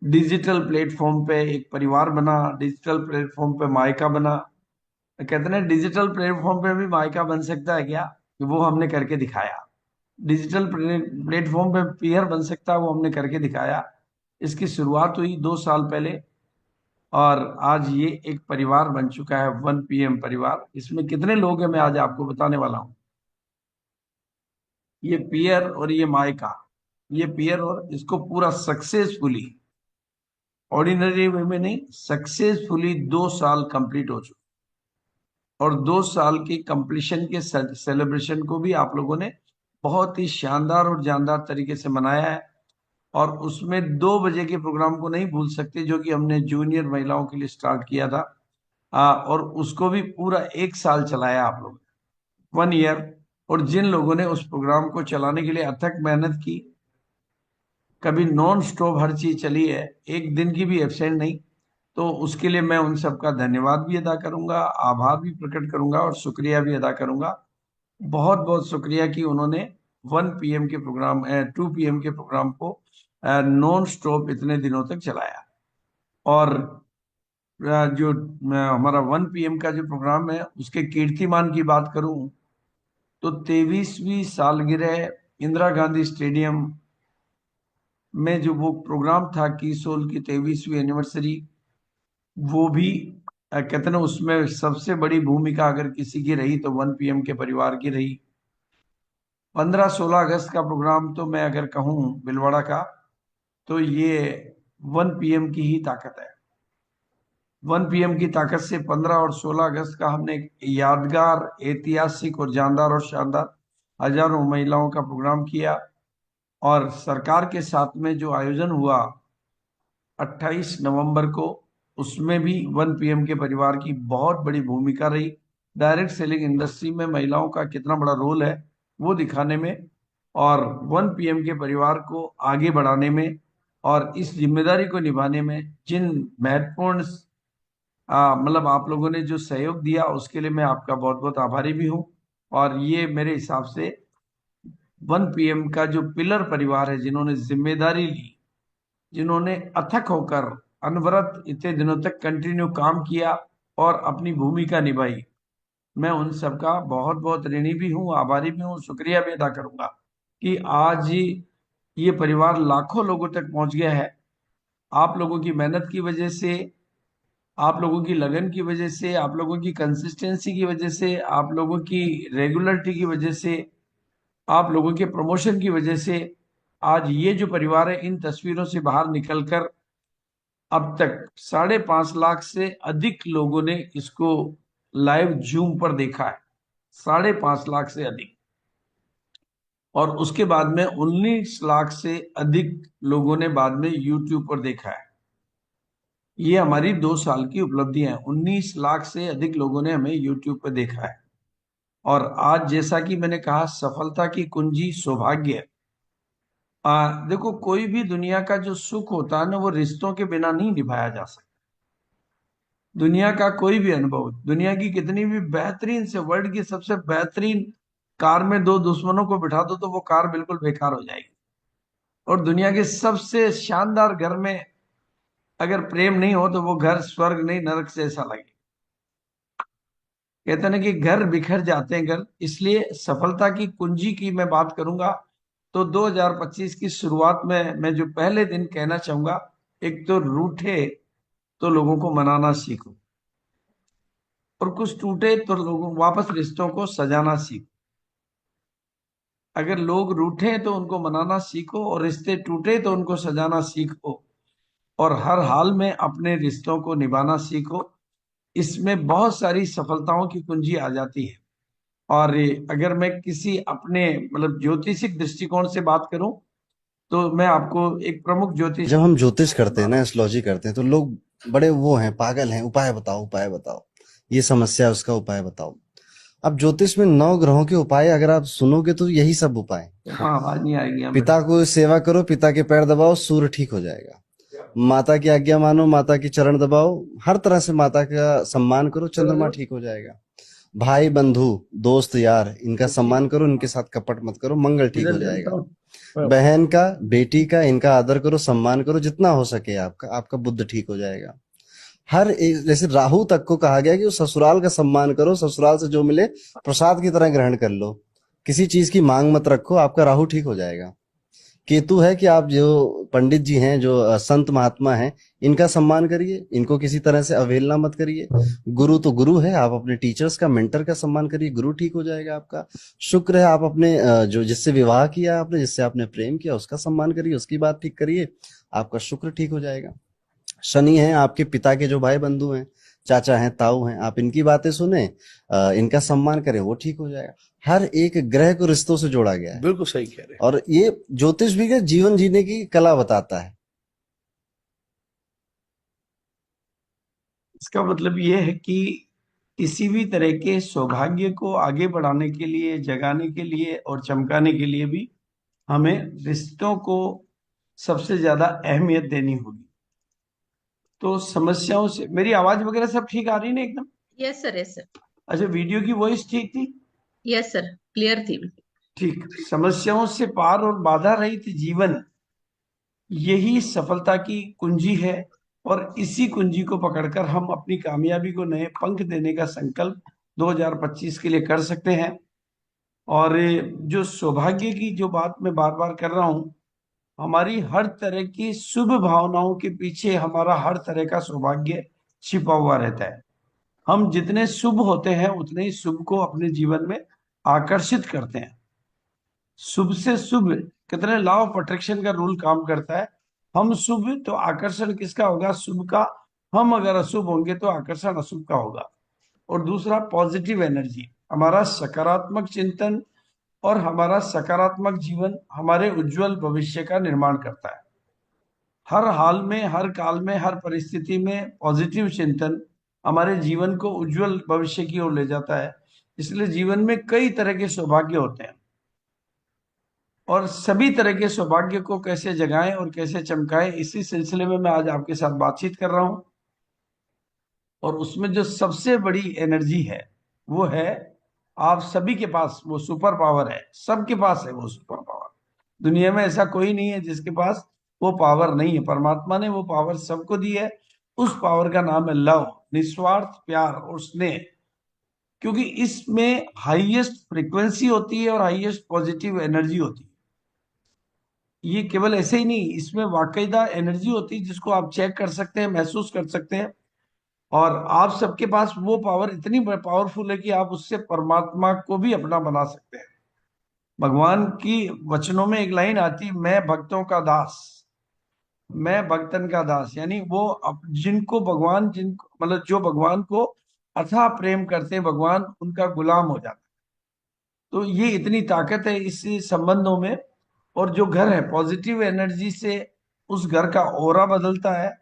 डिजिटल प्लेटफॉर्म पे एक परिवार बना, डिजिटल प्लेटफॉर्म पे मायका बना। कहते हैं डिजिटल प्लेटफॉर्म पे भी मायका बन सकता है क्या, वो हमने करके दिखाया। डिजिटल प्लेटफॉर्म पे पीयर बन सकता है, वो हमने करके दिखाया। इसकी शुरुआत हुई 2 साल पहले, और आज ये एक परिवार बन चुका है, 1PM परिवार। इसमें कितने लोग हैं मैं आज आपको बताने वाला हूं। ये पियर और ये मायका, ये पियर, और इसको पूरा सक्सेसफुली, ऑर्डिनरी वे में नहीं, सक्सेसफुली 2 साल कंप्लीट हो चुके। और 2 साल की कंप्लीशन के सेलिब्रेशन को भी आप लोगों ने बहुत ही शानदार और जानदार तरीके से मनाया है। और उसमें 2 बजे के प्रोग्राम को नहीं भूल सकते, जो कि हमने जूनियर महिलाओं के लिए स्टार्ट किया था, और उसको भी पूरा 1 साल चलाया आप लोग, 1 ईयर। और जिन लोगों ने उस प्रोग्राम को चलाने के लिए अथक मेहनत की, कभी नॉन स्टॉप हर चीज चली है, एक दिन की भी एब्सेंट नहीं, तो उसके लिए मैं उन सबका धन्यवाद भी अदा करूंगा, आभार भी प्रकट करूंगा और शुक्रिया भी अदा करूंगा। बहुत बहुत शुक्रिया कि उन्होंने 1PM के प्रोग्राम 2PM के प्रोग्राम को नॉन स्टॉप इतने दिनों तक चलाया। और जो हमारा 1PM का जो प्रोग्राम है, उसके कीर्तिमान की बात करूं तो 23वीं सालगिरह इंदिरा गांधी स्टेडियम में जो वो प्रोग्राम था, कीसोल की 23वीं एनिवर्सरी, वो भी कहते ना, उसमें सबसे बड़ी भूमिका अगर किसी की रही तो 1PM के परिवार की रही। 15-16 अगस्त का प्रोग्राम तो मैं अगर कहूं बिलवाड़ा का, तो ये 1PM की ही ताकत है। 1PM की ताकत से 15 और 16 अगस्त का हमने एक यादगार, ऐतिहासिक और जानदार और शानदार हजारों महिलाओं का प्रोग्राम किया। और सरकार के साथ में जो आयोजन हुआ 28 नवंबर को, उसमें भी 1PM के परिवार की बहुत बड़ी भूमिका रही। डायरेक्ट सेलिंग इंडस्ट्री में महिलाओं का कितना बड़ा रोल है वो दिखाने में, और 1PM के परिवार को आगे बढ़ाने में, और इस जिम्मेदारी को निभाने में जिन महत्वपूर्ण मतलब आप लोगों ने जो सहयोग दिया उसके लिए मैं आपका बहुत बहुत आभारी भी हूँ। और ये मेरे हिसाब से 1PM का जो पिलर परिवार है, जिन्होंने जिम्मेदारी ली, जिन्होंने अथक होकर अनवरत इतने दिनों तक कंटिन्यू काम किया और अपनी भूमिका निभाई, मैं उन सबका बहुत बहुत ऋणी भी हूँ, आभारी भी हूँ, शुक्रिया भी अदा करूंगा कि आज ये परिवार लाखों लोगों तक पहुंच गया है। आप लोगों की मेहनत की वजह से, आप लोगों की लगन की वजह से, आप लोगों की कंसिस्टेंसी की वजह से, आप लोगों की रेगुलरिटी की वजह से, आप लोगों के प्रमोशन की वजह से आज ये जो परिवार है इन तस्वीरों से बाहर निकलकर अब तक 5.5 लाख से अधिक लोगों ने इसको लाइव जूम पर देखा है, 5.5 लाख से अधिक। और उसके बाद में 19 लाख से अधिक लोगों ने बाद में यूट्यूब पर देखा है। ये हमारी 2 साल की उपलब्धियां हैं। 19 लाख से अधिक लोगों ने हमें यूट्यूब पर देखा है। और आज जैसा कि मैंने कहा, सफलता की कुंजी सौभाग्य। देखो, कोई भी दुनिया का जो सुख होता है ना, वो रिश्तों के बिना नहीं निभाया जा सकता। दुनिया का कोई भी अनुभव, दुनिया की कितनी भी बेहतरीन से, वर्ल्ड की सबसे बेहतरीन कार में 2 दुश्मनों को बिठा दो तो वो कार बिल्कुल बेकार हो जाएगी। और दुनिया के सबसे शानदार घर में अगर प्रेम नहीं हो तो वो घर स्वर्ग नहीं, नरक से ऐसा लगे। कहते हैं ना कि घर बिखर जाते हैं घर। इसलिए सफलता की कुंजी की मैं बात करूंगा तो 2025 की शुरुआत में मैं जो पहले दिन कहना चाहूंगा, एक तो रूठे तो लोगों को मनाना सीखो, और कुछ टूटे तो लोगों वापस रिश्तों को सजाना सीखो। अगर लोग रूठे तो उनको मनाना सीखो, और रिश्ते टूटे तो उनको सजाना सीखो, और हर हाल में अपने रिश्तों को निभाना सीखो। इसमें बहुत सारी सफलताओं की कुंजी आ जाती है। और अगर मैं किसी अपने मतलब ज्योतिषिक दृष्टिकोण से बात करूं तो मैं आपको एक प्रमुख ज्योतिष, जब हम ज्योतिष करते हैं ना, एस्ट्रोलॉजी करते हैं, तो लोग बड़े वो हैं, पागल हैं, उपाय बताओ उपाय बताओ, ये समस्या है उसका उपाय बताओ। अब ज्योतिष में 9 ग्रहों के उपाय अगर आप सुनोगे तो यही सब उपाय। हाँ, आवाज नहीं आएगी। पिता को सेवा करो, पिता के पैर दबाओ, सूर्य ठीक हो जाएगा। माता की आज्ञा मानो, माता की चरण दबाओ, हर तरह से माता का सम्मान करो, चंद्रमा ठीक हो जाएगा। भाई बंधु दोस्त यार, इनका सम्मान करो, इनके साथ कपट मत करो, मंगल ठीक हो जाएगा। बहन का, बेटी का, इनका आदर करो, सम्मान करो, जितना हो सके आपका बुद्ध ठीक हो जाएगा। हर एक, जैसे राहु तक को कहा गया कि ससुराल का सम्मान करो, ससुराल से जो मिले प्रसाद की तरह ग्रहण कर लो, किसी चीज की मांग मत रखो, आपका राहु ठीक हो जाएगा। केतु है कि आप जो पंडित जी हैं, जो संत महात्मा हैं, इनका सम्मान करिए, इनको किसी तरह से अवहेलना मत करिए। गुरु तो गुरु है, आप अपने टीचर्स का, मेंटर का सम्मान करिए, गुरु ठीक हो जाएगा आपका। शुक्र है, आप अपने जो जिससे विवाह किया आपने, जिससे आपने प्रेम किया, उसका सम्मान करिए, उसकी बात ठीक करिए, आपका शुक्र ठीक हो जाएगा। शनि है, आपके पिता के जो भाई बंधु हैं, चाचा हैं, ताऊ हैं, आप इनकी बातें सुने, इनका सम्मान करें, वो ठीक हो जाएगा। हर एक ग्रह को रिश्तों से जोड़ा गया है। बिल्कुल सही कह रहे हैं। और ये ज्योतिष भी जीवन जीने की कला बताता है। इसका मतलब ये है कि किसी भी तरह के सौभाग्य को आगे बढ़ाने के लिए, जगाने के लिए और चमकाने के लिए भी हमें रिश्तों को सबसे ज्यादा अहमियत देनी होगी। तो समस्याओं से, मेरी आवाज वगैरह सब ठीक आ रही ना एकदम? Yes sir, yes sir. अच्छा, वीडियो की वॉइस ठीक थी? यस सर, क्लियर थी। ठीक। समस्याओं से पार और बाधा रहित जीवन, यही सफलता की कुंजी है। और इसी कुंजी को पकड़कर हम अपनी कामयाबी को नए पंख देने का संकल्प 2025 के लिए कर सकते हैं। और जो सौभाग्य की जो बात मैं बार बार कर रहा हूं, हमारी हर तरह की शुभ भावनाओं के पीछे हमारा हर तरह का सौभाग्य छिपा हुआ रहता है। हम जितने शुभ होते हैं उतने ही शुभ को अपने जीवन में आकर्षित करते हैं। शुभ से शुभ, कितने लॉ ऑफ अट्रैक्शन का रूल काम करता है। हम शुभ तो आकर्षण किसका होगा? शुभ का। हम अगर अशुभ होंगे तो आकर्षण अशुभ का होगा। और दूसरा, पॉजिटिव एनर्जी, हमारा सकारात्मक चिंतन और हमारा सकारात्मक जीवन हमारे उज्जवल भविष्य का निर्माण करता है। हर हाल में, हर काल में, हर परिस्थिति में पॉजिटिव चिंतन हमारे जीवन को उज्जवल भविष्य की ओर ले जाता है। इसलिए जीवन में कई तरह के सौभाग्य होते हैं, और सभी तरह के सौभाग्य को कैसे जगाएं और कैसे चमकाएं, इसी सिलसिले में मैं आज आपके साथ बातचीत कर रहा हूं। और उसमें जो सबसे बड़ी एनर्जी है वो है आप सभी के पास वो सुपर पावर है, सबके पास है वो सुपर पावर। दुनिया में ऐसा कोई नहीं है जिसके पास वो पावर नहीं है। परमात्मा ने वो पावर सबको दी है। उस पावर का नाम है लव, निस्वार्थ प्यार और स्नेह, क्योंकि इसमें हाईएस्ट फ्रीक्वेंसी होती है और हाईएस्ट पॉजिटिव एनर्जी होती है। ये केवल ऐसे ही नहीं, इसमें वाकईदा एनर्जी होती है जिसको आप चेक कर सकते हैं, महसूस कर सकते हैं। और आप सबके पास वो पावर इतनी पावरफुल है कि आप उससे परमात्मा को भी अपना बना सकते हैं। भगवान की वचनों में एक लाइन आती, मैं भक्तों का दास, मैं भक्तन का दास, यानी वो जिनको भगवान, जिनको मतलब जो भगवान को अथाह प्रेम करते हैं, भगवान उनका गुलाम हो जाता है। तो ये इतनी ताकत है इस संबंधों में। और जो घर है पॉजिटिव एनर्जी से उस घर का ऑरा बदलता है,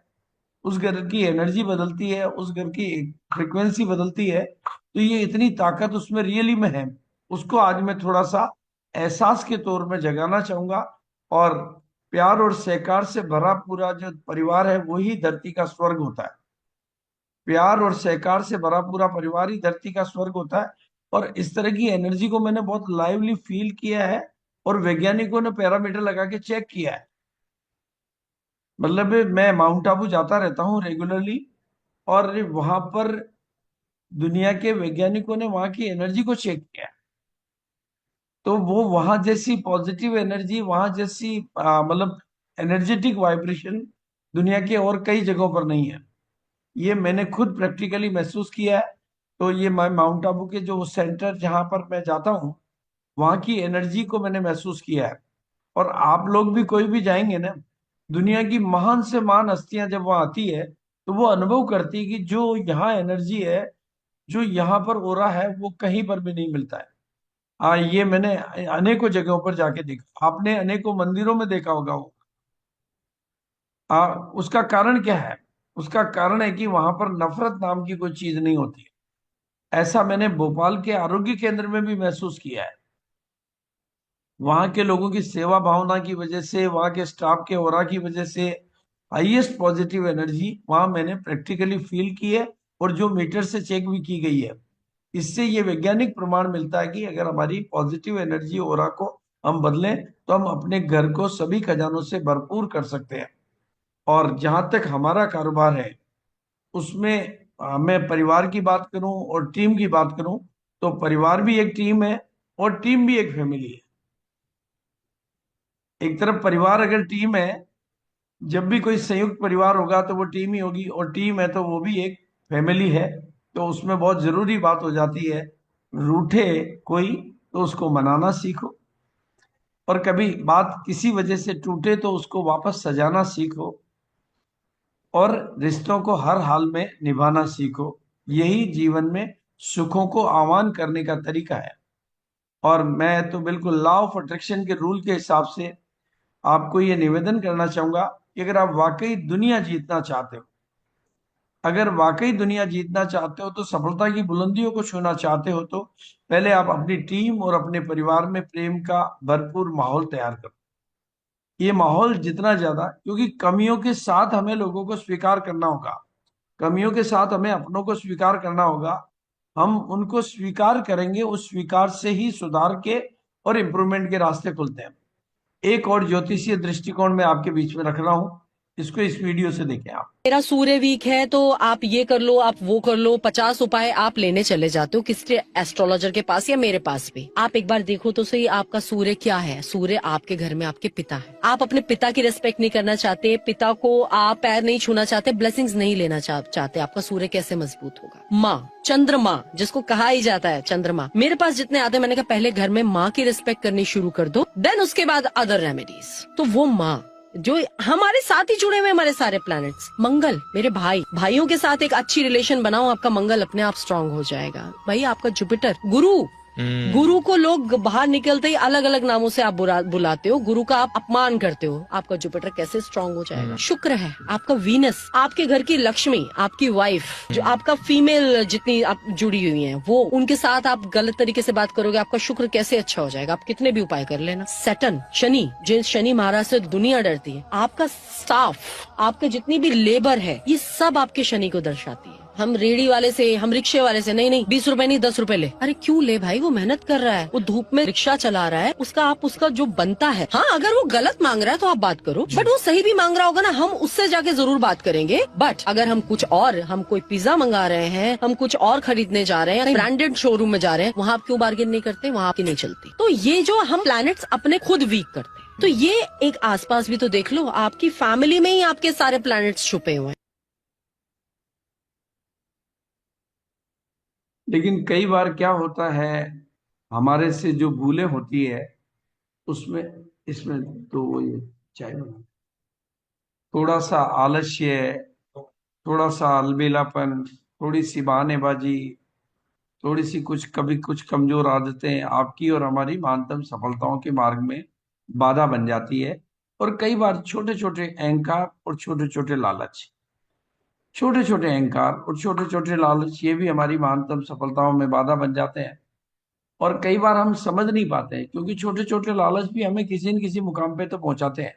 उस घर की एनर्जी बदलती है, उस घर की फ्रीक्वेंसी बदलती है। तो ये इतनी ताकत उसमें रियली में है, उसको आज मैं थोड़ा सा एहसास के तौर में जगाना चाहूंगा। और प्यार और सहकार से भरा पूरा जो परिवार है वही धरती का स्वर्ग होता है। प्यार और सहकार से भरा पूरा परिवार ही धरती का स्वर्ग होता है। और इस तरह की एनर्जी को मैंने बहुत लाइवली फील किया है और वैज्ञानिकों ने पैरामीटर लगा के चेक किया है। मतलब मैं माउंट आबू जाता रहता हूँ रेगुलरली, और वहां पर दुनिया के वैज्ञानिकों ने वहां की एनर्जी को चेक किया है। तो वो वहां जैसी पॉजिटिव एनर्जी, वहां जैसी मतलब एनर्जेटिक वाइब्रेशन दुनिया के और कई जगहों पर नहीं है। ये मैंने खुद प्रैक्टिकली महसूस किया है। तो ये मैं माउंट आबू के जो सेंटर जहां पर मैं जाता हूँ वहां की एनर्जी को मैंने महसूस किया है। और आप लोग भी कोई भी जाएंगे ना, दुनिया की महान से महान हस्तियां जब वहां आती है तो वो अनुभव करती है कि जो यहाँ एनर्जी है, जो यहाँ पर हो रहा है, वो कहीं पर भी नहीं मिलता है। हाँ, ये मैंने अनेकों जगहों पर जाके देखा, आपने अनेकों मंदिरों में देखा होगा वो। उसका कारण क्या है? उसका कारण है कि वहां पर नफरत नाम की कोई चीज नहीं होती। ऐसा मैंने भोपाल के आरोग्य केंद्र में भी महसूस किया है। वहां के लोगों की सेवा भावना की वजह से, वहां के स्टाफ के ओरा की वजह से हाईएस्ट पॉजिटिव एनर्जी वहां मैंने प्रैक्टिकली फील की है, और जो मीटर से चेक भी की गई है। इससे ये वैज्ञानिक प्रमाण मिलता है कि अगर हमारी पॉजिटिव एनर्जी ओरा को हम बदलें तो हम अपने घर को सभी खजानों से भरपूर कर सकते हैं। और जहां तक हमारा कारोबार है उसमें मैं परिवार की बात करूं और टीम की बात करूं तो परिवार भी एक टीम है और टीम भी एक फैमिली है। एक तरफ परिवार अगर टीम है, जब भी कोई संयुक्त परिवार होगा तो वो टीम ही होगी, और टीम है तो वो भी एक फैमिली है। तो उसमें बहुत जरूरी बात हो जाती है, रूठे कोई तो उसको मनाना सीखो, और कभी बात किसी वजह से टूटे तो उसको वापस सजाना सीखो, और रिश्तों को हर हाल में निभाना सीखो। यही जीवन में सुखों को आह्वान करने का तरीका है। और मैं तो बिल्कुल लॉ ऑफ अट्रैक्शन के रूल के हिसाब से आपको ये निवेदन करना चाहूंगा कि अगर आप वाकई दुनिया जीतना चाहते हो, अगर वाकई दुनिया जीतना चाहते हो, तो सफलता की बुलंदियों को छूना चाहते हो, तो पहले आप अपनी टीम और अपने परिवार में प्रेम का भरपूर माहौल तैयार करो। ये माहौल जितना ज्यादा, क्योंकि कमियों के साथ हमें लोगों को स्वीकार करना होगा, कमियों के साथ हमें अपनों को स्वीकार करना होगा। हम उनको स्वीकार करेंगे, उस स्वीकार से ही सुधार के और इम्प्रूवमेंट के रास्ते खुलते हैं। एक और ज्योतिषीय दृष्टिकोण में आपके बीच में रख रहा हूं, इसको इस वीडियो से देखें आप। मेरा सूर्य वीक है तो आप ये कर लो, आप वो कर लो, 50 उपाय आप लेने चले जाते हो किसी एस्ट्रोलॉजर के पास या मेरे पास भी। आप एक बार देखो तो सही आपका सूर्य क्या है। सूर्य आपके घर में आपके पिता है। आप अपने पिता की रिस्पेक्ट नहीं करना चाहते, पिता को आप पैर नहीं छूना चाहते, ब्लेसिंग्स नहीं लेना चाहते, आपका सूर्य कैसे मजबूत होगा? माँ, चंद्रमा जिसको कहा ही जाता है चंद्रमा, मेरे पास जितने आते हैं मैंने कहा पहले घर में माँ की रिस्पेक्ट करनी शुरू कर दो, देन उसके बाद अदर रेमेडीज। तो वो माँ जो हमारे साथ ही जुड़े हुए हमारे सारे प्लैनेट्स। मंगल, मेरे भाइयों के साथ एक अच्छी रिलेशन बनाओ, आपका मंगल अपने आप स्ट्रांग हो जाएगा। भाई आपका जुपिटर, गुरु को लोग बाहर निकलते ही अलग अलग नामों से आप बुलाते हो, गुरु का आप अपमान करते हो, आपका जुपिटर कैसे स्ट्रांग हो जाएगा? शुक्र है, आपका वीनस, आपके घर की लक्ष्मी, आपकी वाइफ, जो आपका फीमेल जितनी आप जुड़ी हुई हैं, वो उनके साथ आप गलत तरीके से बात करोगे, आपका शुक्र कैसे अच्छा हो जाएगा? आप कितने भी उपाय कर लेना। सैटर्न, शनि, जिन शनि महाराज से दुनिया डरती है, आपका स्टाफ, आपके जितनी भी लेबर है, ये सब आपके शनि को दर्शाती है। हम रेडी वाले से, हम रिक्शे वाले से नहीं 20 रुपए नहीं 10 रुपए ले। अरे क्यों ले भाई, वो मेहनत कर रहा है, वो धूप में रिक्शा चला रहा है, उसका जो बनता है। हाँ, अगर वो गलत मांग रहा है तो आप बात करो, बट वो सही भी मांग रहा होगा ना, हम उससे जाके जरूर बात करेंगे। बट अगर हम कुछ और, हम कोई पिज्जा मंगा रहे हैं, हम कुछ और खरीदने जा रहे हैं, ब्रांडेड शोरूम में जा रहे हैं, वहाँ आप क्यों बार्गेन नहीं करते, वहाँ आपकी नहीं चलती। तो ये जो हम प्लैनेट्स अपने खुद वीक करते हैं, तो ये एक आसपास भी तो देख लो, आपकी फैमिली में ही आपके सारे प्लैनेट्स छुपे हुए हैं। लेकिन कई बार क्या होता है, हमारे से जो भूलें होती है उसमें, इसमें तो वो ये चाय बना, थोड़ा सा आलस्य, थोड़ा सा अलबेलापन, थोड़ी सी बहानेबाजी, थोड़ी सी कभी कुछ कमजोर आदतें आपकी और हमारी महानतम सफलताओं के मार्ग में बाधा बन जाती है। और कई बार छोटे छोटे अहंकार और छोटे छोटे लालच, छोटे छोटे अहंकार और छोटे छोटे लालच, ये भी हमारी महानतम सफलताओं में बाधा बन जाते हैं। और कई बार हम समझ नहीं पाते हैं, क्योंकि छोटे छोटे लालच भी हमें किसी न किसी मुकाम पे तो पहुंचाते हैं।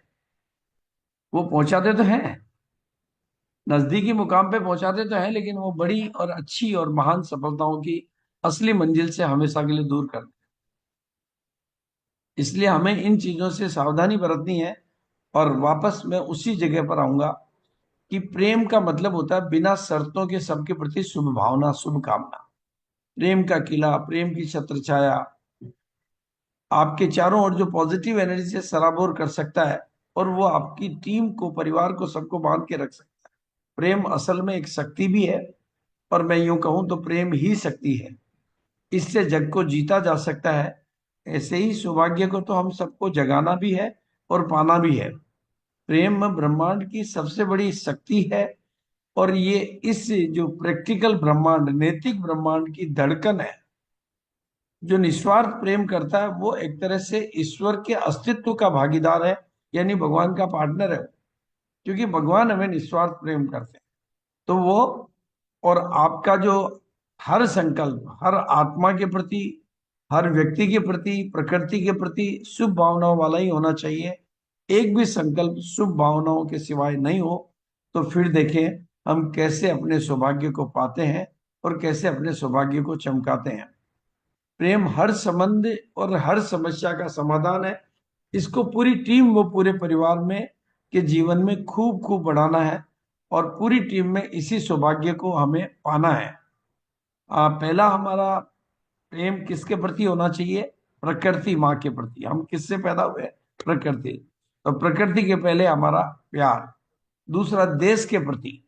वो पहुंचाते तो हैं, नजदीकी मुकाम पे पहुंचाते तो हैं, लेकिन वो बड़ी और अच्छी और महान सफलताओं की असली मंजिल से हमेशा के लिए दूर करते हैं। इसलिए हमें इन चीजों से सावधानी बरतनी है। और वापस मैं उसी जगह पर आऊंगा कि प्रेम का मतलब होता है बिना शर्तों के सबके प्रति शुभ भावना, शुभ कामना। प्रेम का किला, प्रेम की छत्र छाया आपके चारों ओर जो पॉजिटिव एनर्जी से सराबोर कर सकता है, और वो आपकी टीम को, परिवार को, सबको बांध के रख सकता है। प्रेम असल में एक शक्ति भी है, और मैं यूं कहूं तो प्रेम ही शक्ति है। इससे जग को जीता जा सकता है। ऐसे ही सौभाग्य को तो हम सबको जगाना भी है और पाना भी है। प्रेम ब्रह्मांड की सबसे बड़ी शक्ति है, और ये इस जो प्रैक्टिकल ब्रह्मांड, नैतिक ब्रह्मांड की धड़कन है। जो निस्वार्थ प्रेम करता है वो एक तरह से ईश्वर के अस्तित्व का भागीदार है, यानी भगवान का पार्टनर है, क्योंकि भगवान हमें निस्वार्थ प्रेम करते हैं। तो वो, और आपका जो हर संकल्प, हर आत्मा के प्रति, हर व्यक्ति के प्रति, प्रकृति के प्रति शुभ भावनाओं वाला ही होना चाहिए। एक भी संकल्प शुभ भावनाओं के सिवाय नहीं हो तो फिर देखें हम कैसे अपने सौभाग्य को पाते हैं और कैसे अपने सौभाग्य को चमकाते हैं। प्रेम हर संबंध और हर समस्या का समाधान है। इसको पूरी टीम व पूरे परिवार में के जीवन में खूब खूब बढ़ाना है, और पूरी टीम में इसी सौभाग्य को हमें पाना है। पहला हमारा प्रेम किसके प्रति होना चाहिए? प्रकृति माँ के प्रति। हम किससे पैदा हुए? प्रकृति। तो प्रकृति के पहले हमारा प्यार। दूसरा देश के प्रति।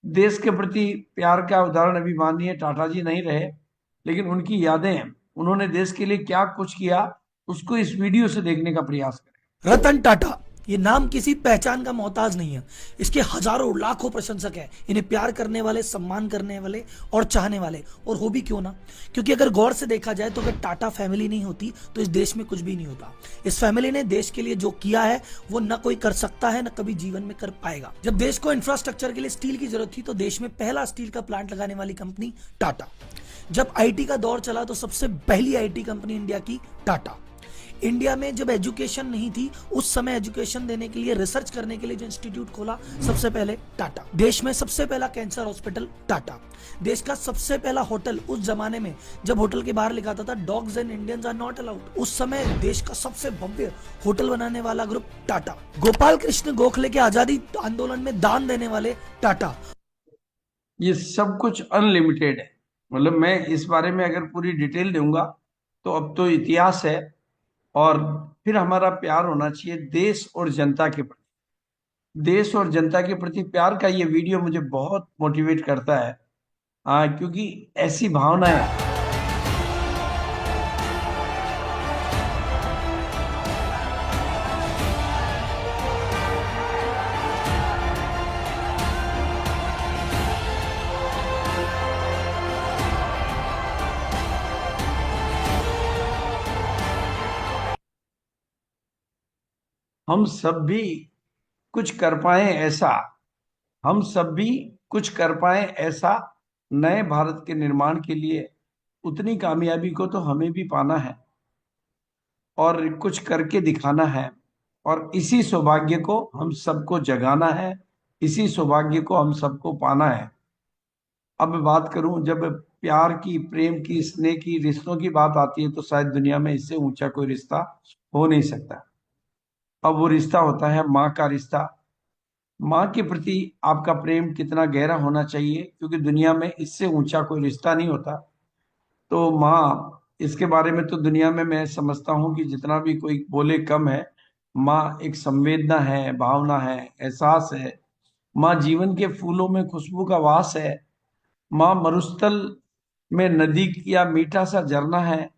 देश के प्रति प्यार का उदाहरण अभी माननीय टाटा जी नहीं रहे, लेकिन उनकी यादें, उन्होंने देश के लिए क्या कुछ किया, उसको इस वीडियो से देखने का प्रयास करें। रतन टाटा, ये नाम किसी पहचान का मोहताज नहीं है। इसके हजारों लाखों प्रशंसक हैं, इन्हें प्यार करने वाले, सम्मान करने वाले और चाहने वाले। और हो भी क्यों ना, क्योंकि अगर गौर से देखा जाए तो अगर टाटा फैमिली नहीं होती तो इस देश में कुछ भी नहीं होता। इस फैमिली ने देश के लिए जो किया है वो न कोई कर सकता है, न कभी जीवन में कर पाएगा। जब देश को इंफ्रास्ट्रक्चर के लिए स्टील की जरूरत थी तो देश में पहला स्टील का प्लांट लगाने वाली कंपनी टाटा। जब आईटी का दौर चला तो सबसे पहली आईटी कंपनी इंडिया की टाटा। इंडिया में जब एजुकेशन नहीं थी, उस समय एजुकेशन देने के लिए, रिसर्च करने के लिए जो इंस्टीट्यूट खोला, सबसे पहले टाटा। देश में सबसे पहला कैंसर हॉस्पिटल टाटा। देश का सबसे पहला होटल, उस जमाने में जब होटल के बाहर लिखा था dogs and Indians are not allowed, उस समय देश का सबसे भव्य होटल बनाने वाला ग्रुप टाटा। गोपाल कृष्ण गोखले के आजादी आंदोलन में दान देने वाले टाटा। ये सब कुछ अनलिमिटेड है। मतलब मैं इस बारे में अगर पूरी डिटेल दूंगा तो अब तो इतिहास है। और फिर हमारा प्यार होना चाहिए देश और जनता के प्रति। देश और जनता के प्रति प्यार का ये वीडियो मुझे बहुत मोटिवेट करता है, क्योंकि ऐसी भावना है। हम सब भी कुछ कर पाए ऐसा, हम सब भी कुछ कर पाए ऐसा नए भारत के निर्माण के लिए उतनी कामयाबी को तो हमें भी पाना है और कुछ करके दिखाना है। और इसी सौभाग्य को हम सबको जगाना है, इसी सौभाग्य को हम सबको पाना है। अब मैं बात करूं, जब प्यार की, प्रेम की, स्नेह की, रिश्तों की बात आती है तो शायद दुनिया में इससे ऊंचा कोई रिश्ता हो नहीं सकता। अब वो रिश्ता होता है माँ का रिश्ता। माँ के प्रति आपका प्रेम कितना गहरा होना चाहिए, क्योंकि दुनिया में इससे ऊंचा कोई रिश्ता नहीं होता। तो माँ, इसके बारे में तो दुनिया में मैं समझता हूँ कि जितना भी कोई बोले कम है। माँ एक संवेदना है, भावना है, एहसास है। माँ जीवन के फूलों में खुशबू का वास है। माँ मरुस्थल में नदी या मीठा सा झरना है।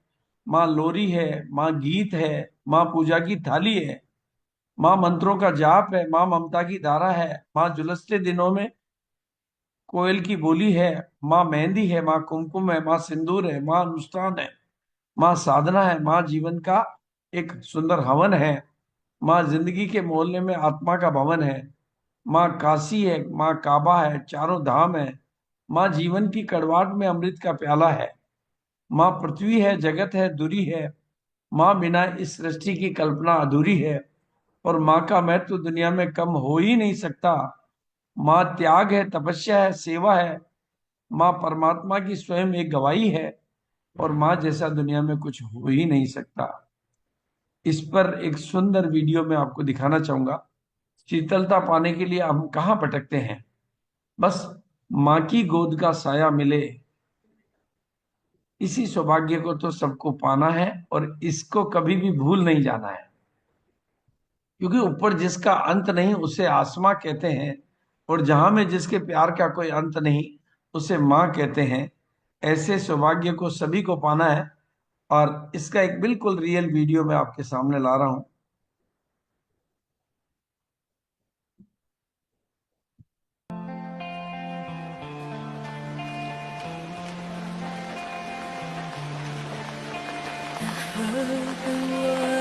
माँ लोरी है, माँ गीत है, माँ पूजा की थाली है, माँ मंत्रों का जाप है, माँ ममता की धारा है, माँ झुलसते दिनों में कोयल की बोली है, माँ मेहंदी है, माँ कुमकुम है, माँ सिंदूर है, माँ अनुष्ठान है, माँ साधना है, माँ जीवन का एक सुंदर हवन है, माँ जिंदगी के मोहल्ले में आत्मा का भवन है, माँ काशी है, माँ काबा है, चारों धाम है, माँ जीवन की कड़वाहट में अमृत का प्याला है, माँ पृथ्वी है, जगत है, दूरी है, माँ बिना इस सृष्टि की कल्पना अधूरी है, और माँ का महत्व दुनिया में कम हो ही नहीं सकता। माँ त्याग है, तपस्या है, सेवा है, माँ परमात्मा की स्वयं एक गवाही है, और माँ जैसा दुनिया में कुछ हो ही नहीं सकता। इस पर एक सुंदर वीडियो मैं आपको दिखाना चाहूंगा। शीतलता पाने के लिए हम कहाँ भटकते हैं, बस माँ की गोद का साया मिले, इसी सौभाग्य को तो सबको पाना है, और इसको कभी भी भूल नहीं जाना है। क्योंकि ऊपर जिसका अंत नहीं उसे आसमां कहते हैं, और जहां में जिसके प्यार का कोई अंत नहीं उसे माँ कहते हैं। ऐसे सौभाग्य को सभी को पाना है, और इसका एक बिल्कुल रियल वीडियो मैं आपके सामने ला रहा हूं।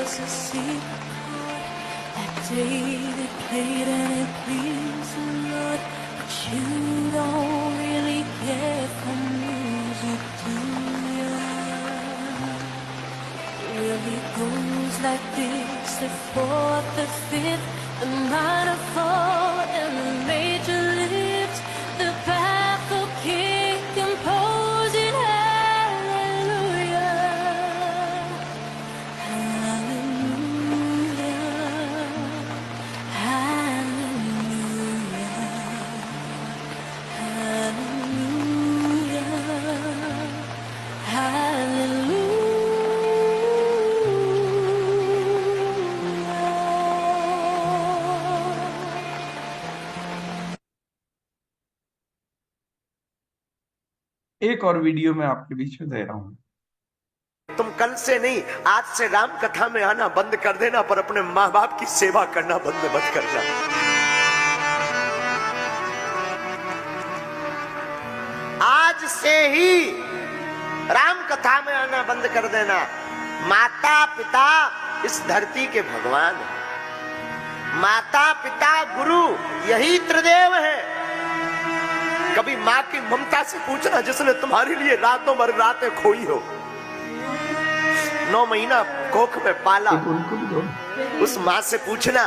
Was a secret that David played and it pleased the Lord, but you don't really care for music, do you? Well, it goes like this: the fourth, the fifth, the minor fall, and the major lift, the baffled king composing hallelujah. एक और video मैं आपके बीच में दे रहा हूं। तुम कल से नहीं, आज से राम कथा में आना बंद कर देना, पर अपने माँ बाप की सेवा करना बंद मत करना। आज से ही राम कथा में आना बंद कर देना। माता पिता इस धरती के भगवान है। माता पिता गुरु यही त्रिदेव है। कभी माँ की ममता से पूछना जिसने तुम्हारे लिए रातों भर रातें खोई हो, 9 महीना कोख में पाला, उस माँ से पूछना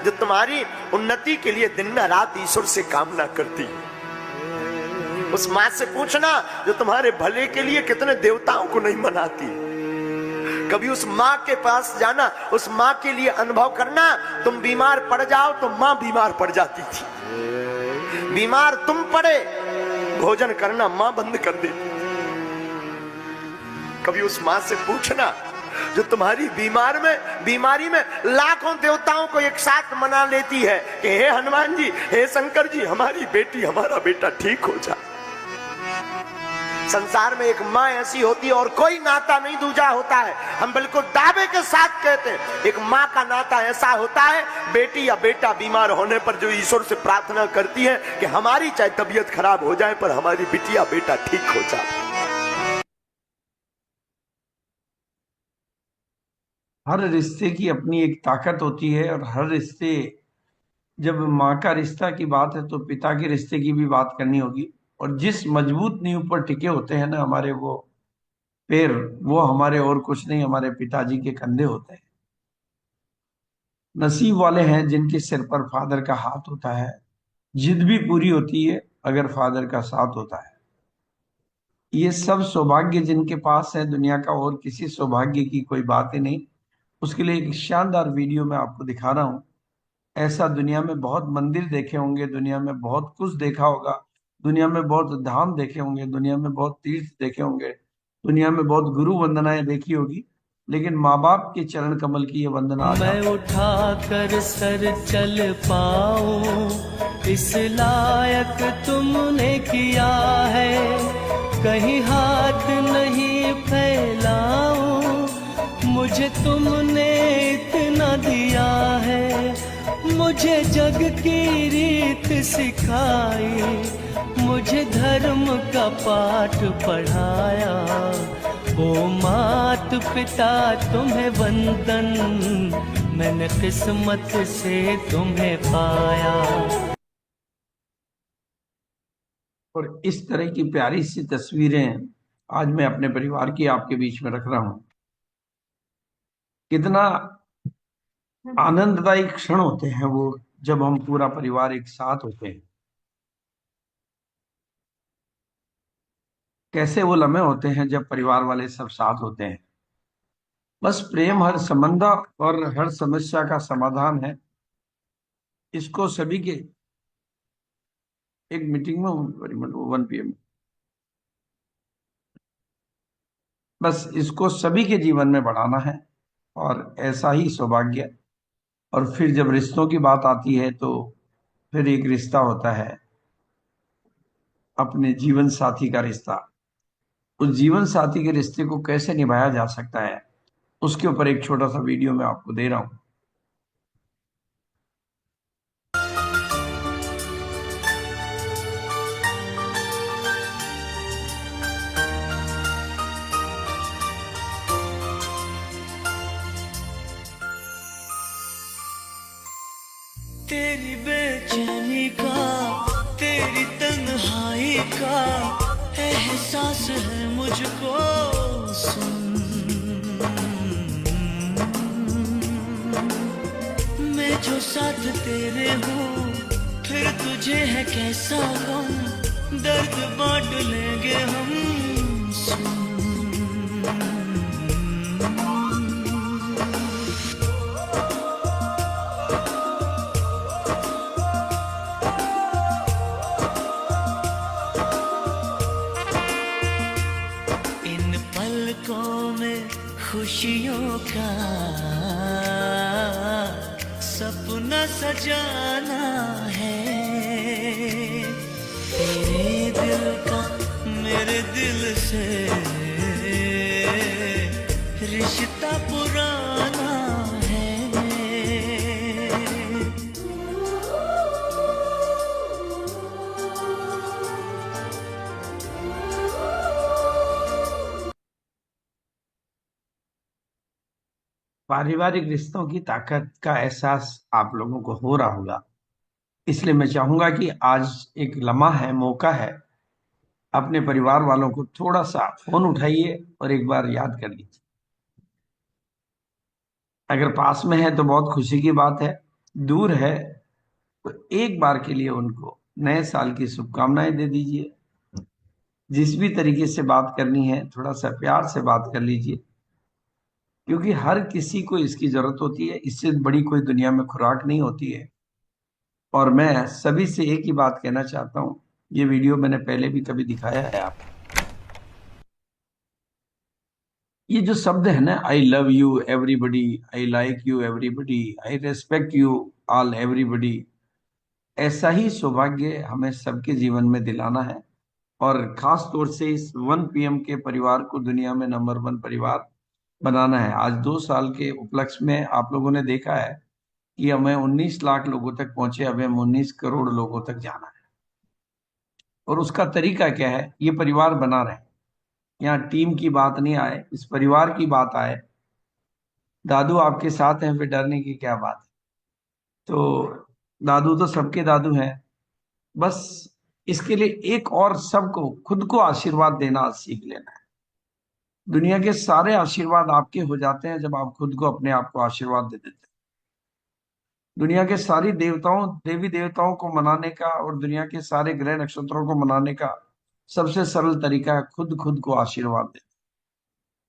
जो तुम्हारी उन्नति के लिए दिन रात ईश्वर से कामना करती है। उस माँ से पूछना जो तुम्हारे भले के लिए कितने देवताओं को नहीं मनाती। कभी उस माँ के पास जाना, उस माँ के लिए अनुभव करना। तुम बीमार पड़ जाओ तो माँ बीमार पड़ जाती थी। बीमार तुम पड़े, भोजन करना माँ बंद कर देती। कभी उस माँ से पूछना जो तुम्हारी बीमारी में लाखों देवताओं को एक साथ मना लेती है कि हे हनुमान जी, हे शंकर जी, हमारी बेटी, हमारा बेटा ठीक हो जाए। संसार में एक माँ ऐसी होती है और कोई नाता नहीं दूजा होता है। हम बिल्कुल दावे के साथ कहते हैं एक माँ का नाता ऐसा होता है, बेटी या बेटा बीमार होने पर जो ईश्वर से प्रार्थना करती है कि हमारी चाहे तबीयत खराब हो जाए पर हमारी बिटिया बेटा ठीक हो जाए। हर रिश्ते की अपनी एक ताकत होती है, और हर रिश्ते, जब माँ का रिश्ता की बात है तो पिता के रिश्ते की भी बात करनी होगी। और जिस मजबूत नींव पर टिके होते हैं ना हमारे वो पैर, वो हमारे और कुछ नहीं, हमारे पिताजी के कंधे होते हैं। नसीब वाले हैं जिनके सिर पर फादर का हाथ होता है। जिद भी पूरी होती है अगर फादर का साथ होता है। ये सब सौभाग्य जिनके पास है दुनिया का, और किसी सौभाग्य की कोई बात ही नहीं। उसके लिए एक शानदार वीडियो मैं आपको दिखा रहा हूँ। ऐसा दुनिया में बहुत मंदिर देखे होंगे, दुनिया में बहुत कुछ देखा होगा, दुनिया में बहुत धाम देखे होंगे, दुनिया में बहुत तीर्थ देखे होंगे, दुनिया में बहुत गुरु वंदनाएं देखी होगी, लेकिन माँ बाप के चरण कमल की ये वंदना आज मैं उठा कर सर चल पाऊं इस लायक तुमने किया है, कहीं हाथ नहीं फैलाऊं मुझे तुमने इतना दिया है, मुझे जग की रीत सिखाई, मुझे धर्म का पाठ पढ़ाया, ओ मात पिता तुम्हें वंदन, मैंने किस्मत से तुम्हें पाया। और इस तरह की प्यारी सी तस्वीरें आज मैं अपने परिवार की आपके बीच में रख रहा हूं। कितना आनंददायी क्षण होते हैं वो जब हम पूरा परिवार एक साथ होते हैं। कैसे वो लम्हे होते हैं जब परिवार वाले सब साथ होते हैं। बस प्रेम हर संबंध और हर समस्या का समाधान है। इसको सभी के एक मीटिंग में 1 PM, बस इसको सभी के जीवन में बढ़ाना है और ऐसा ही सौभाग्य। और फिर जब रिश्तों की बात आती है तो फिर एक रिश्ता होता है अपने जीवन साथी का रिश्ता। उस जीवन साथी के रिश्ते को कैसे निभाया जा सकता है उसके ऊपर एक छोटा सा वीडियो मैं आपको दे रहा हूं। तेरी बेचैनी का, तेरी तन्हाई का एहसास है मुझको, सुन मैं जो साथ तेरे हूँ, फिर तुझे है कैसा गम, दर्द बांट लेंगे हम, सुन खुशियों का सपना सजाना है, तेरे दिल का मेरे दिल से रिश्ता पुराना है। पारिवारिक रिश्तों की ताकत का एहसास आप लोगों को हो रहा होगा, इसलिए मैं चाहूंगा कि आज एक लम्हा है, मौका है, अपने परिवार वालों को थोड़ा सा फोन उठाइए और एक बार याद कर लीजिए। अगर पास में है तो बहुत खुशी की बात है, दूर है तो एक बार के लिए उनको नए साल की शुभकामनाएं दे दीजिए। जिस भी तरीके से बात करनी है थोड़ा सा प्यार से बात कर लीजिए, क्योंकि हर किसी को इसकी जरूरत होती है। इससे बड़ी कोई दुनिया में खुराक नहीं होती है। और मैं सभी से एक ही बात कहना चाहता हूं, ये वीडियो मैंने पहले भी कभी दिखाया है आपको। ये जो शब्द है ना, I love you everybody, I like you everybody, I respect you all everybody, ऐसा ही सौभाग्य हमें सबके जीवन में दिलाना है। और खास तौर से इस 1 PM के परिवार को दुनिया में नंबर 1 परिवार बनाना है। आज 2 साल के उपलक्ष्य में आप लोगों ने देखा है कि हमें 19 लाख लोगों तक पहुंचे, अब हमें 19 करोड़ लोगों तक जाना है। और उसका तरीका क्या है, ये परिवार बना रहे। यहाँ टीम की बात नहीं आए, इस परिवार की बात आए। दादू आपके साथ हैं, फिर डरने की क्या बात है। तो दादू तो सबके दादू हैं। बस इसके लिए एक और सबको खुद को आशीर्वाद देना सीख लेना है। दुनिया के सारे आशीर्वाद आपके हो जाते हैं जब आप खुद को अपने आप को आशीर्वाद दे देते हैं। दुनिया के सारी देवताओं, देवी देवताओं को मनाने का और दुनिया के सारे ग्रह नक्षत्रों को मनाने का सबसे सरल तरीका है खुद को आशीर्वाद दे,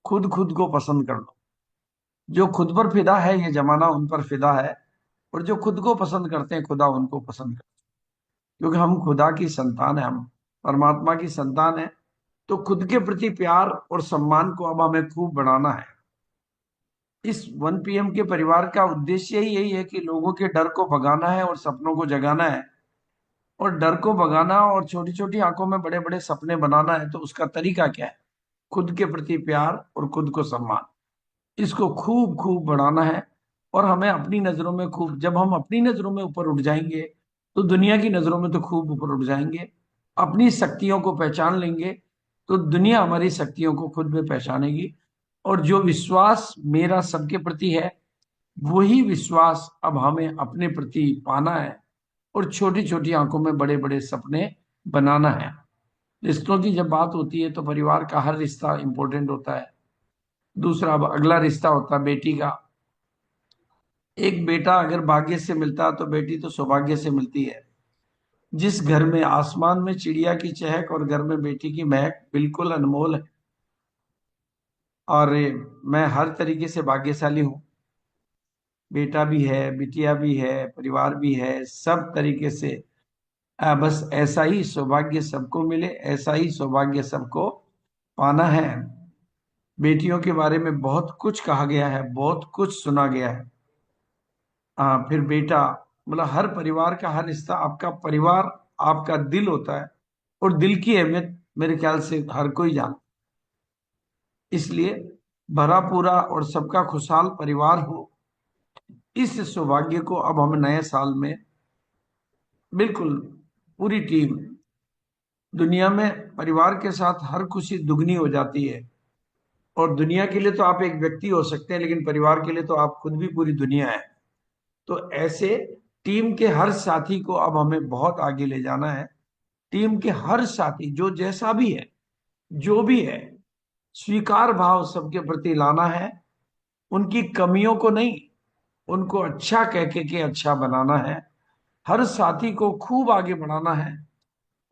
खुद को पसंद कर लो। जो खुद पर फिदा है ये जमाना उन पर फिदा है, और जो खुद को पसंद करते हैं खुदा उनको पसंद करते हैं। क्योंकि हम खुदा की संतान है, हम परमात्मा की संतान है, तो खुद के प्रति प्यार और सम्मान को अब हमें खूब बढ़ाना है। इस 1 PM के परिवार का उद्देश्य ही यही है कि लोगों के डर को भगाना है और सपनों को जगाना है। और डर को भगाना और छोटी छोटी आंखों में बड़े बड़े सपने बनाना है, तो उसका तरीका क्या है? खुद के प्रति प्यार और खुद को सम्मान, इसको खूब खूब बढ़ाना है। और हमें अपनी नजरों में खूब, जब हम अपनी नजरों में ऊपर उठ जाएंगे तो दुनिया की नजरों में तो खूब ऊपर उठ जाएंगे। अपनी शक्तियों को पहचान लेंगे तो दुनिया हमारी शक्तियों को खुद में पहचानेगी। और जो विश्वास मेरा सबके प्रति है, वही विश्वास अब हमें अपने प्रति पाना है और छोटी छोटी आंखों में बड़े बड़े सपने बनाना है। रिश्तों की जब बात होती है तो परिवार का हर रिश्ता इंपॉर्टेंट होता है। दूसरा, अब अगला रिश्ता होता है बेटी का। एक बेटा अगर भाग्य से मिलता है तो बेटी तो सौभाग्य से मिलती है। जिस घर में आसमान में चिड़िया की चहक और घर में बेटी की महक बिल्कुल अनमोल है। और मैं हर तरीके से भाग्यशाली हूँ, बेटा भी है, बिटिया भी है, परिवार भी है, सब तरीके से। बस ऐसा ही सौभाग्य सबको मिले, ऐसा ही सौभाग्य सबको पाना है। बेटियों के बारे में बहुत कुछ कहा गया है, बहुत कुछ सुना गया है। फिर बेटा मतलब हर परिवार का हर रिश्ता, आपका परिवार आपका दिल होता है, और दिल की अहमियत मेरे ख्याल से हर कोई जानता। इसलिए भरा पूरा और सबका खुशहाल परिवार हो, इस सौभाग्य को अब हम नए साल में बिल्कुल पूरी टीम, दुनिया में परिवार के साथ हर खुशी दुगनी हो जाती है। और दुनिया के लिए तो आप एक व्यक्ति हो सकते हैं, लेकिन परिवार के लिए तो आप खुद भी पूरी दुनिया है। तो ऐसे टीम के हर साथी को अब हमें बहुत आगे ले जाना है। टीम के हर साथी जो जैसा भी है, जो भी है, स्वीकार भाव सबके प्रति लाना है। उनकी कमियों को नहीं, उनको अच्छा कह के अच्छा बनाना है। हर साथी को खूब आगे बढ़ाना है,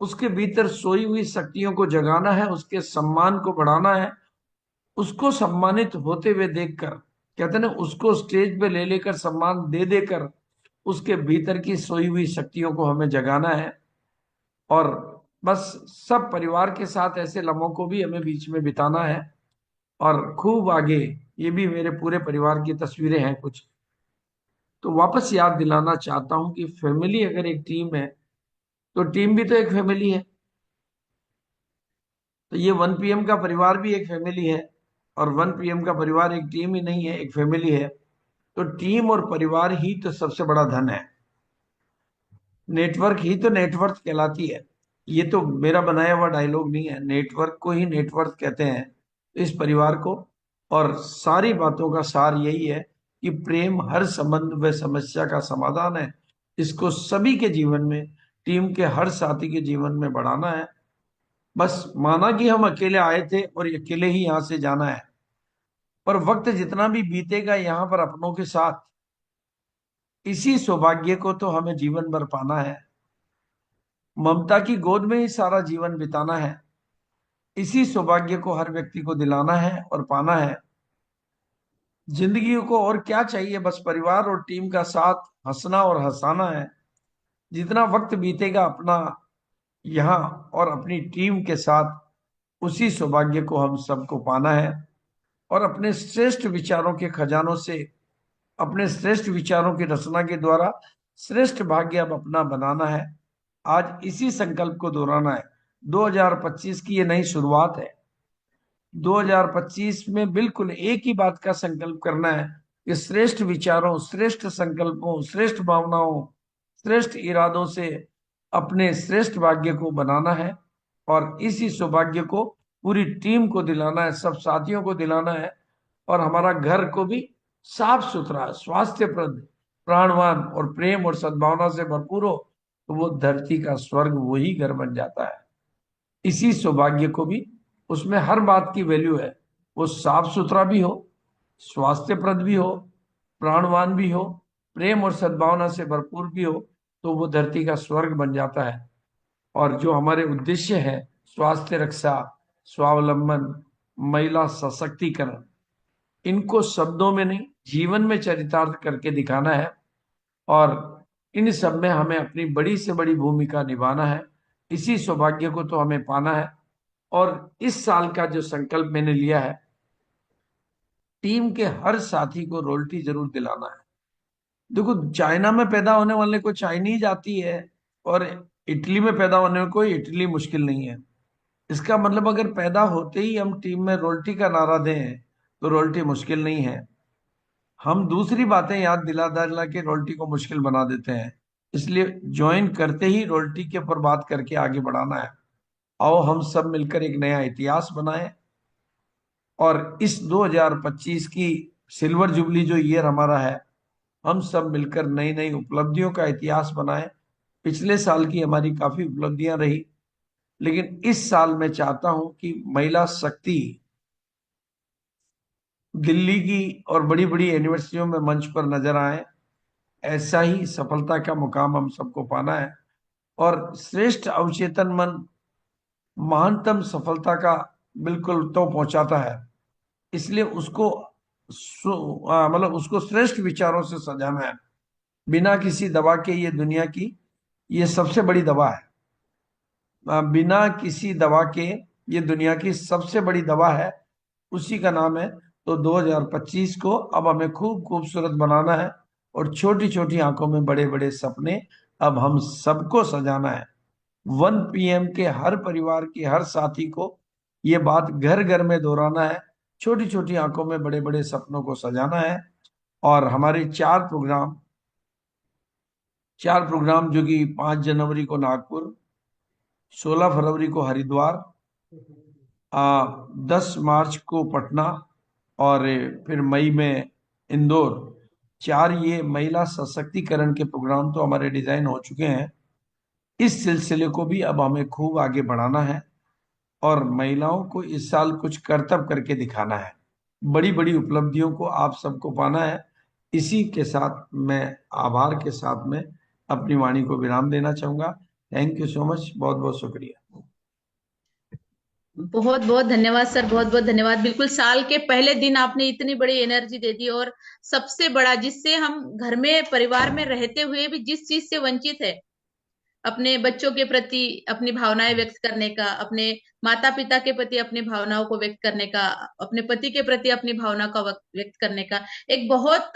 उसके भीतर सोई हुई शक्तियों को जगाना है, उसके सम्मान को बढ़ाना है, उसको सम्मानित होते हुए देखकर, कहते ना, उसको स्टेज पे ले लेकर सम्मान दे देकर उसके भीतर की सोई हुई शक्तियों को हमें जगाना है। और बस सब परिवार के साथ ऐसे लम्हों को भी हमें बीच में बिताना है और खूब आगे। ये भी मेरे पूरे परिवार की तस्वीरें हैं कुछ, तो वापस याद दिलाना चाहता हूं कि फैमिली अगर एक टीम है तो टीम भी तो एक फैमिली है। तो ये 1 PM का परिवार भी एक फैमिली है, और 1 PM का परिवार एक टीम ही नहीं है, एक फैमिली है। तो टीम और परिवार ही तो सबसे बड़ा धन है। नेटवर्क ही तो नेटवर्थ कहलाती है। ये तो मेरा बनाया हुआ डायलॉग नहीं है, नेटवर्क को ही नेटवर्थ कहते हैं इस परिवार को। और सारी बातों का सार यही है कि प्रेम हर संबंध व समस्या का समाधान है। इसको सभी के जीवन में, टीम के हर साथी के जीवन में बढ़ाना है। बस माना कि हम अकेले आए थे और अकेले ही यहाँ से जाना है, पर वक्त जितना भी बीतेगा यहाँ पर अपनों के साथ, इसी सौभाग्य को तो हमें जीवन भर पाना है। ममता की गोद में ही सारा जीवन बिताना है। इसी सौभाग्य को हर व्यक्ति को दिलाना है और पाना है। जिंदगी को और क्या चाहिए? बस परिवार और टीम का साथ, हंसना और हंसाना है। जितना वक्त बीतेगा अपना यहाँ और अपनी टीम के साथ, उसी सौभाग्य को हम सबको पाना है। और अपने श्रेष्ठ विचारों के खजानों से, अपने श्रेष्ठ विचारों की रचना के द्वारा श्रेष्ठ भाग्य अब अपना बनाना है। आज इसी संकल्प को दोहराना है। 2025 की ये नई शुरुआत है। 2025 में बिल्कुल एक ही बात का संकल्प करना है कि श्रेष्ठ विचारों, श्रेष्ठ संकल्पों, श्रेष्ठ भावनाओं, श्रेष्ठ इरादों से अपने श्रेष्ठ भाग्य को बनाना है। और इसी सौभाग्य को पूरी टीम को दिलाना है, सब साथियों को दिलाना है। और हमारा घर को भी साफ सुथरा, स्वास्थ्यप्रद, प्राणवान और प्रेम और सद्भावना से भरपूर हो, तो वो धरती का स्वर्ग वही घर बन जाता है। इसी सौभाग्य को भी, उसमें हर बात की वैल्यू है। वो साफ सुथरा भी हो, स्वास्थ्यप्रद भी हो, प्राणवान भी हो, प्रेम और सद्भावना से भरपूर भी हो, तो वो धरती का स्वर्ग बन जाता है। और जो हमारे उद्देश्य है स्वास्थ्य रक्षा, स्वावलंबन, महिला सशक्तिकरण, इनको शब्दों में नहीं जीवन में चरितार्थ करके दिखाना है और इन सब में हमें अपनी बड़ी से बड़ी भूमिका निभाना है। इसी सौभाग्य को तो हमें पाना है। और इस साल का जो संकल्प मैंने लिया है, टीम के हर साथी को रोल्टी जरूर दिलाना है। देखो, चाइना में पैदा होने वाले को चाइनीज आती है और इटली में पैदा होने को इटली मुश्किल नहीं है। इसका मतलब अगर पैदा होते ही हम टीम में रोल्टी का नारा दें तो रोल्टी मुश्किल नहीं है। हम दूसरी बातें याद दिला के रोल्टी को मुश्किल बना देते हैं। इसलिए ज्वाइन करते ही रोल्टी के ऊपर बात करके आगे बढ़ाना है। आओ हम सब मिलकर एक नया इतिहास बनाएं और इस 2025 की सिल्वर जुबली जो ईयर हमारा है, हम सब मिलकर नई नई उपलब्धियों का इतिहास बनाएं। पिछले साल की हमारी काफी उपलब्धियां रही, लेकिन इस साल मैं चाहता हूं कि महिला शक्ति दिल्ली की और बड़ी बड़ी यूनिवर्सिटियों में मंच पर नजर आए। ऐसा ही सफलता का मुकाम हम सबको पाना है और श्रेष्ठ अवचेतन मन महानतम सफलता का बिल्कुल तो पहुंचाता है। इसलिए उसको मतलब उसको श्रेष्ठ विचारों से सजाना है। बिना किसी दवा के ये दुनिया की ये सबसे बड़ी दवा है। बिना किसी दवा के ये दुनिया की सबसे बड़ी दवा है, उसी का नाम है। तो 2025 को अब हमें खूब खूबसूरत बनाना है और छोटी छोटी आंखों में बड़े बड़े सपने अब हम सबको सजाना है। 1 PM के हर परिवार के हर साथी को ये बात घर घर में दोहराना है। छोटी छोटी आंखों में बड़े बड़े सपनों को सजाना है। और हमारे 4 प्रोग्राम जो कि 5 जनवरी को नागपुर, 16 फरवरी को हरिद्वार, 10 मार्च को पटना और फिर मई में इंदौर, 4 ये महिला सशक्तिकरण के प्रोग्राम तो हमारे डिजाइन हो चुके हैं। इस सिलसिले को भी अब हमें खूब आगे बढ़ाना है और महिलाओं को इस साल कुछ करतब करके दिखाना है। बड़ी बड़ी उपलब्धियों को आप सबको पाना है। इसी के साथ मैं आभार के साथ में अपनी वाणी को विराम देना चाहूंगा। थैंक यू सो मच, बहुत बहुत शुक्रिया। बहुत बहुत धन्यवाद सर, बहुत बहुत धन्यवाद। बिल्कुल साल के पहले दिन आपने इतनी बड़ी एनर्जी दे दी और सबसे बड़ा जिससे हम घर में परिवार में रहते हुए भी जिस चीज से वंचित है, अपने बच्चों के प्रति अपनी भावनाएं व्यक्त करने का, अपने माता पिता के प्रति अपनी भावनाओं को व्यक्त करने का, अपने पति के प्रति अपनी भावना का व्यक्त करने का, एक बहुत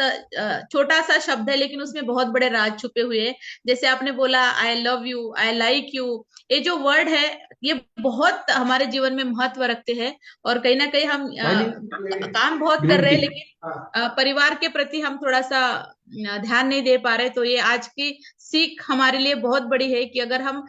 छोटा सा शब्द है लेकिन उसमें बहुत बड़े राज छुपे हुए हैं। जैसे आपने बोला I love you, I like you, ये जो वर्ड है ये बहुत हमारे जीवन में महत्व रखते हैं और कहीं ना कहीं हम काम बहुत कर रहे हैं लेकिन परिवार के प्रति हम थोड़ा सा ध्यान नहीं दे पा रहे। तो ये आज की सीख हमारे लिए बहुत बड़ी है कि अगर हम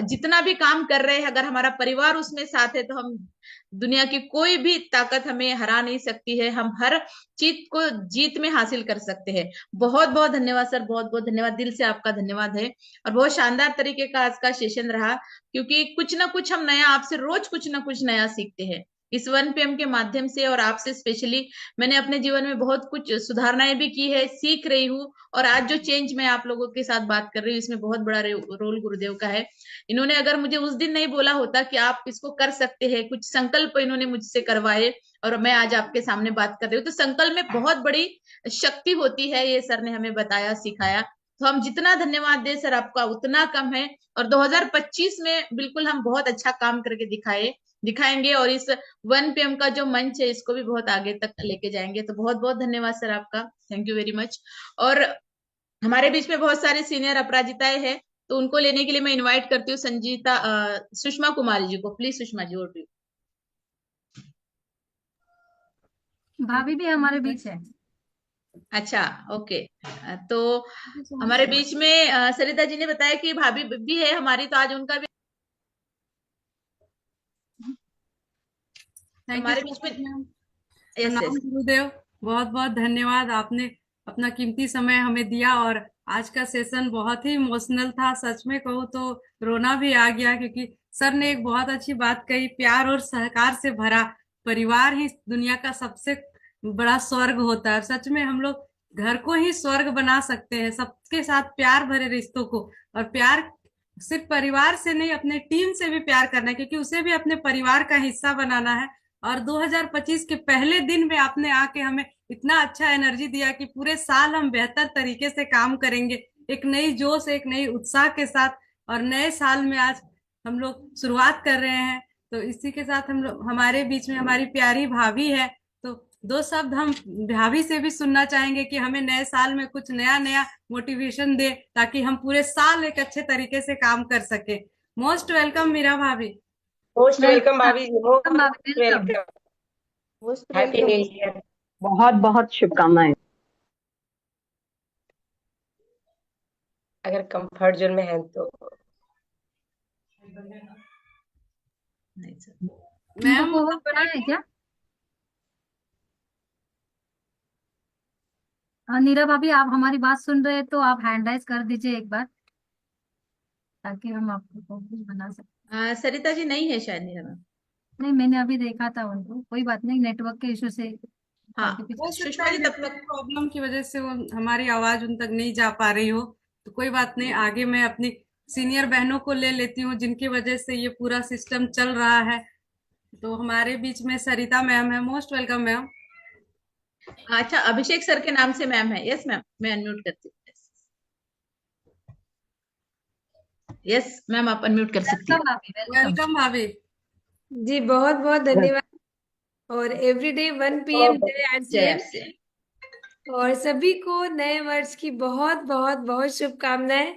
जितना भी काम कर रहे हैं, अगर हमारा परिवार उसमें साथ है तो हम दुनिया की कोई भी ताकत हमें हरा नहीं सकती है। हम हर चीज को जीत में हासिल कर सकते हैं। बहुत बहुत धन्यवाद सर, बहुत बहुत धन्यवाद, दिल से आपका धन्यवाद है। और बहुत शानदार तरीके का आज का सेशन रहा, क्योंकि कुछ ना कुछ हम नया आपसे रोज कुछ ना कुछ नया सीखते हैं इस 1 PM के माध्यम से। और आपसे स्पेशली मैंने अपने जीवन में बहुत कुछ सुधारणाएं भी की है, सीख रही हूँ। और आज जो चेंज मैं आप लोगों के साथ बात कर रही हूँ इसमें बहुत बड़ा रोल गुरुदेव का है। इन्होंने अगर मुझे उस दिन नहीं बोला होता कि आप इसको कर सकते हैं, कुछ संकल्प इन्होंने मुझसे करवाए और मैं आज आपके सामने बात कर रही हूँ, तो संकल्प में बहुत बड़ी शक्ति होती है। ये सर ने हमें बताया, सिखाया। तो हम जितना धन्यवाद दें सर आपका उतना कम है। और 2025 में बिल्कुल हम बहुत अच्छा काम करके दिखाएंगे और इस 1 PM का जो मंच है इसको भी बहुत आगे तक लेके जाएंगे। तो बहुत बहुत धन्यवाद सर आपका, थैंक यू वेरी मच। और हमारे बीच में बहुत सारे सीनियर अपराजिताएं हैं, तो उनको लेने के लिए मैं इनवाइट करती हूँ सुषमा कुमारी जी को। Please Sushma ji, over. भाभी भी हमारे बीच है। अच्छा, ओके। तो हमारे बीच में सरिता जी ने बताया कि भाभी भी है हमारी, तो आज उनका भी हमारे बीच में। प्रणाम गुरुदेव, बहुत बहुत धन्यवाद, आपने अपना कीमती समय हमें दिया। और आज का सेशन बहुत ही इमोशनल था, सच में कहूँ तो रोना भी आ गया, क्योंकि सर ने एक बहुत अच्छी बात कही, प्यार और सहकार से भरा परिवार ही दुनिया का सबसे बड़ा स्वर्ग होता है। सच में हम लोग घर को ही स्वर्ग बना सकते हैं, सबके साथ प्यार भरे रिश्तों को। और प्यार सिर्फ परिवार से नहीं, अपने टीम से भी प्यार करना है, क्योंकि उसे भी अपने परिवार का हिस्सा बनाना है। और 2025 के पहले दिन में आपने आके हमें इतना अच्छा एनर्जी दिया कि पूरे साल हम बेहतर तरीके से काम करेंगे, एक नई जोश, एक नई उत्साह के साथ। और नए साल में आज हम लोग शुरुआत कर रहे हैं, तो इसी के साथ हम लोग, हमारे बीच में हमारी प्यारी भाभी है, तो दो शब्द हम भाभी से भी सुनना चाहेंगे कि हमें नए साल में कुछ नया नया मोटिवेशन दे, ताकि हम पूरे साल एक अच्छे तरीके से काम कर सके। मोस्ट वेलकम मीरा भाभी। मोस्ट वेलकम भाभी जी, most welcome. Welcome, happy new year. बहुत बहुत शुभकामनाएं। अगर कंफर्ट जोन में है तो मैम हो रहा है क्या? नीरा भाभी, आप हमारी बात सुन रहे हैं तो आप हैंड राइज कर दीजिए एक बार, ताकि हम आपको कुछ बना सकें। सरिता जी नहीं है शायद नीरा मैम। नहीं, मैंने अभी देखा था उनको, कोई बात नहीं, नेटवर्क के इशू से हाँ, हो सकता सुषमा है जी तब तक प्रॉब्लम की वजह से वो हमारी आवाज उन तक नहीं जा पा रही हो, तो कोई बात नहीं। आगे मैं अपनी सीनियर बहनों को ले लेती हूँ, जिनकी वजह से ये पूरा सिस्टम चल रहा है। तो हमारे बीच में सरिता मैम है। Most welcome ma'am. अच्छा, अभिषेक सर के नाम से मैम है। यस मैम, मैं अनम्यूट करती हूँ। यस मैम, आप अनम्यूट कर सकती हैं। वेलकम भाभी जी, बहुत बहुत धन्यवाद। और एवरीडे 1 PM जय आरसीएम, और सभी को नए वर्ष की बहुत बहुत बहुत शुभकामनाएं।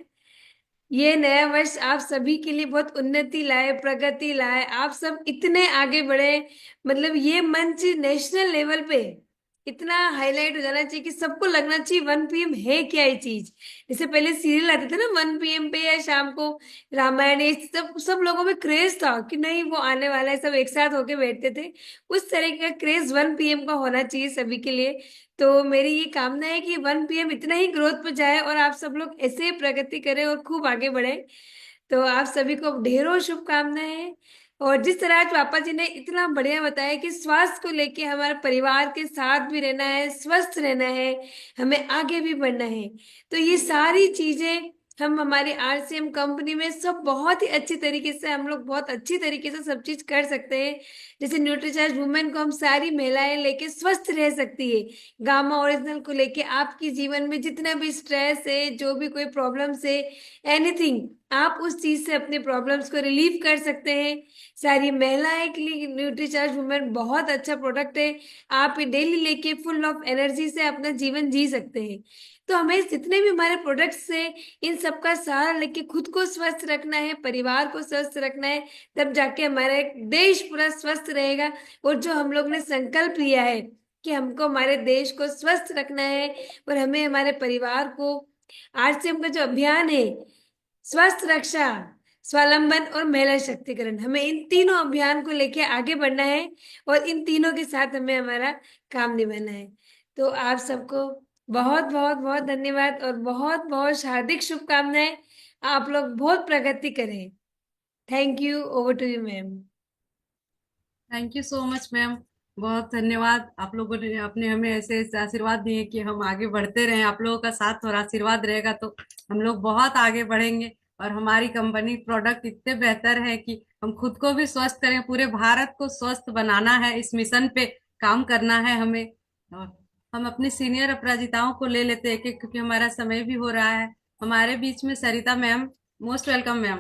ये नया वर्ष आप सभी के लिए बहुत उन्नति लाए, प्रगति लाए, आप सब इतने आगे बढ़े, मतलब ये मंच नेशनल लेवल पे इतना हाईलाइट हो जाना चाहिए कि सबको लगना चाहिए 1 PM है क्या ये चीज। जैसे पहले सीरियल आते थे ना 1 PM पे, या शाम को रामायण, ये सब लोगों में क्रेज था कि नहीं वो आने वाला है, सब एक साथ होके बैठते थे। उस तरह का क्रेज 1 PM का होना चाहिए सभी के लिए। तो मेरी ये कामना है कि 1 PM इतना ही ग्रोथ पे जाए और आप सब लोग ऐसे ही प्रगति करें और खूब आगे बढ़े। तो आप सभी को ढेरों शुभकामनाएं। और जिस तरह आज पापा जी ने इतना बढ़िया बताया कि स्वास्थ्य को लेके हमारे परिवार के साथ भी रहना है, स्वस्थ रहना है, हमें आगे भी बढ़ना है, तो ये सारी चीजें हम हमारी आरसीएम कंपनी में सब बहुत ही अच्छी तरीके से, हम लोग बहुत अच्छी तरीके से सब चीज कर सकते हैं। जैसे न्यूट्रीचार्ज वुमेन को हम सारी महिलाएं लेके स्वस्थ रह सकती है। गामा ओरिजिनल को लेके आपकी जीवन में जितना भी स्ट्रेस है, जो भी कोई प्रॉब्लम्स है, एनीथिंग, आप उस चीज से अपने प्रॉब्लम्स को रिलीव कर सकते हैं। सारी महिलाएं के लिए न्यूट्रीचार्ज वुमेन बहुत अच्छा प्रोडक्ट है। आप ये डेली लेके फुल ऑफ एनर्जी से अपना जीवन जी सकते हैं। तो हमें जितने भी हमारे प्रोडक्ट्स हैं, इन सबका सहारा लेके खुद को स्वस्थ रखना है, परिवार को स्वस्थ रखना है, तब जाके हमारा देश पूरा स्वस्थ रहेगा। और जो हम लोग ने संकल्प लिया है कि हमको हमारे देश को स्वस्थ रखना है और हमें हमारे परिवार को, आरसीएम का जो अभियान है स्वस्थ रक्षा, स्वावलंबन और महिला शक्तिकरण, हमें इन तीनों अभियान को लेके आगे बढ़ना है और इन तीनों के साथ हमें हमारा काम निभाना है। तो आप सबको बहुत बहुत बहुत धन्यवाद और बहुत बहुत हार्दिक शुभकामनाएं। आप लोग बहुत प्रगति करें। Thank you. Over to you ma'am. Thank you so much ma'am, बहुत धन्यवाद। आप लोगों ने अपने हमें ऐसे ऐसे आशीर्वाद दिए कि हम आगे बढ़ते रहें। आप लोगों का साथ और आशीर्वाद रहेगा तो हम लोग बहुत आगे बढ़ेंगे, और हमारी कंपनी प्रोडक्ट इतने बेहतर है कि हम खुद को भी स्वस्थ करें, पूरे भारत को स्वस्थ बनाना है, इस मिशन पे काम करना है हमें। और हम अपनी सीनियर अपराजिताओं को ले लेते हैं क्योंकि हमारा समय भी हो रहा है। हमारे बीच में Sarita ma'am, most welcome ma'am.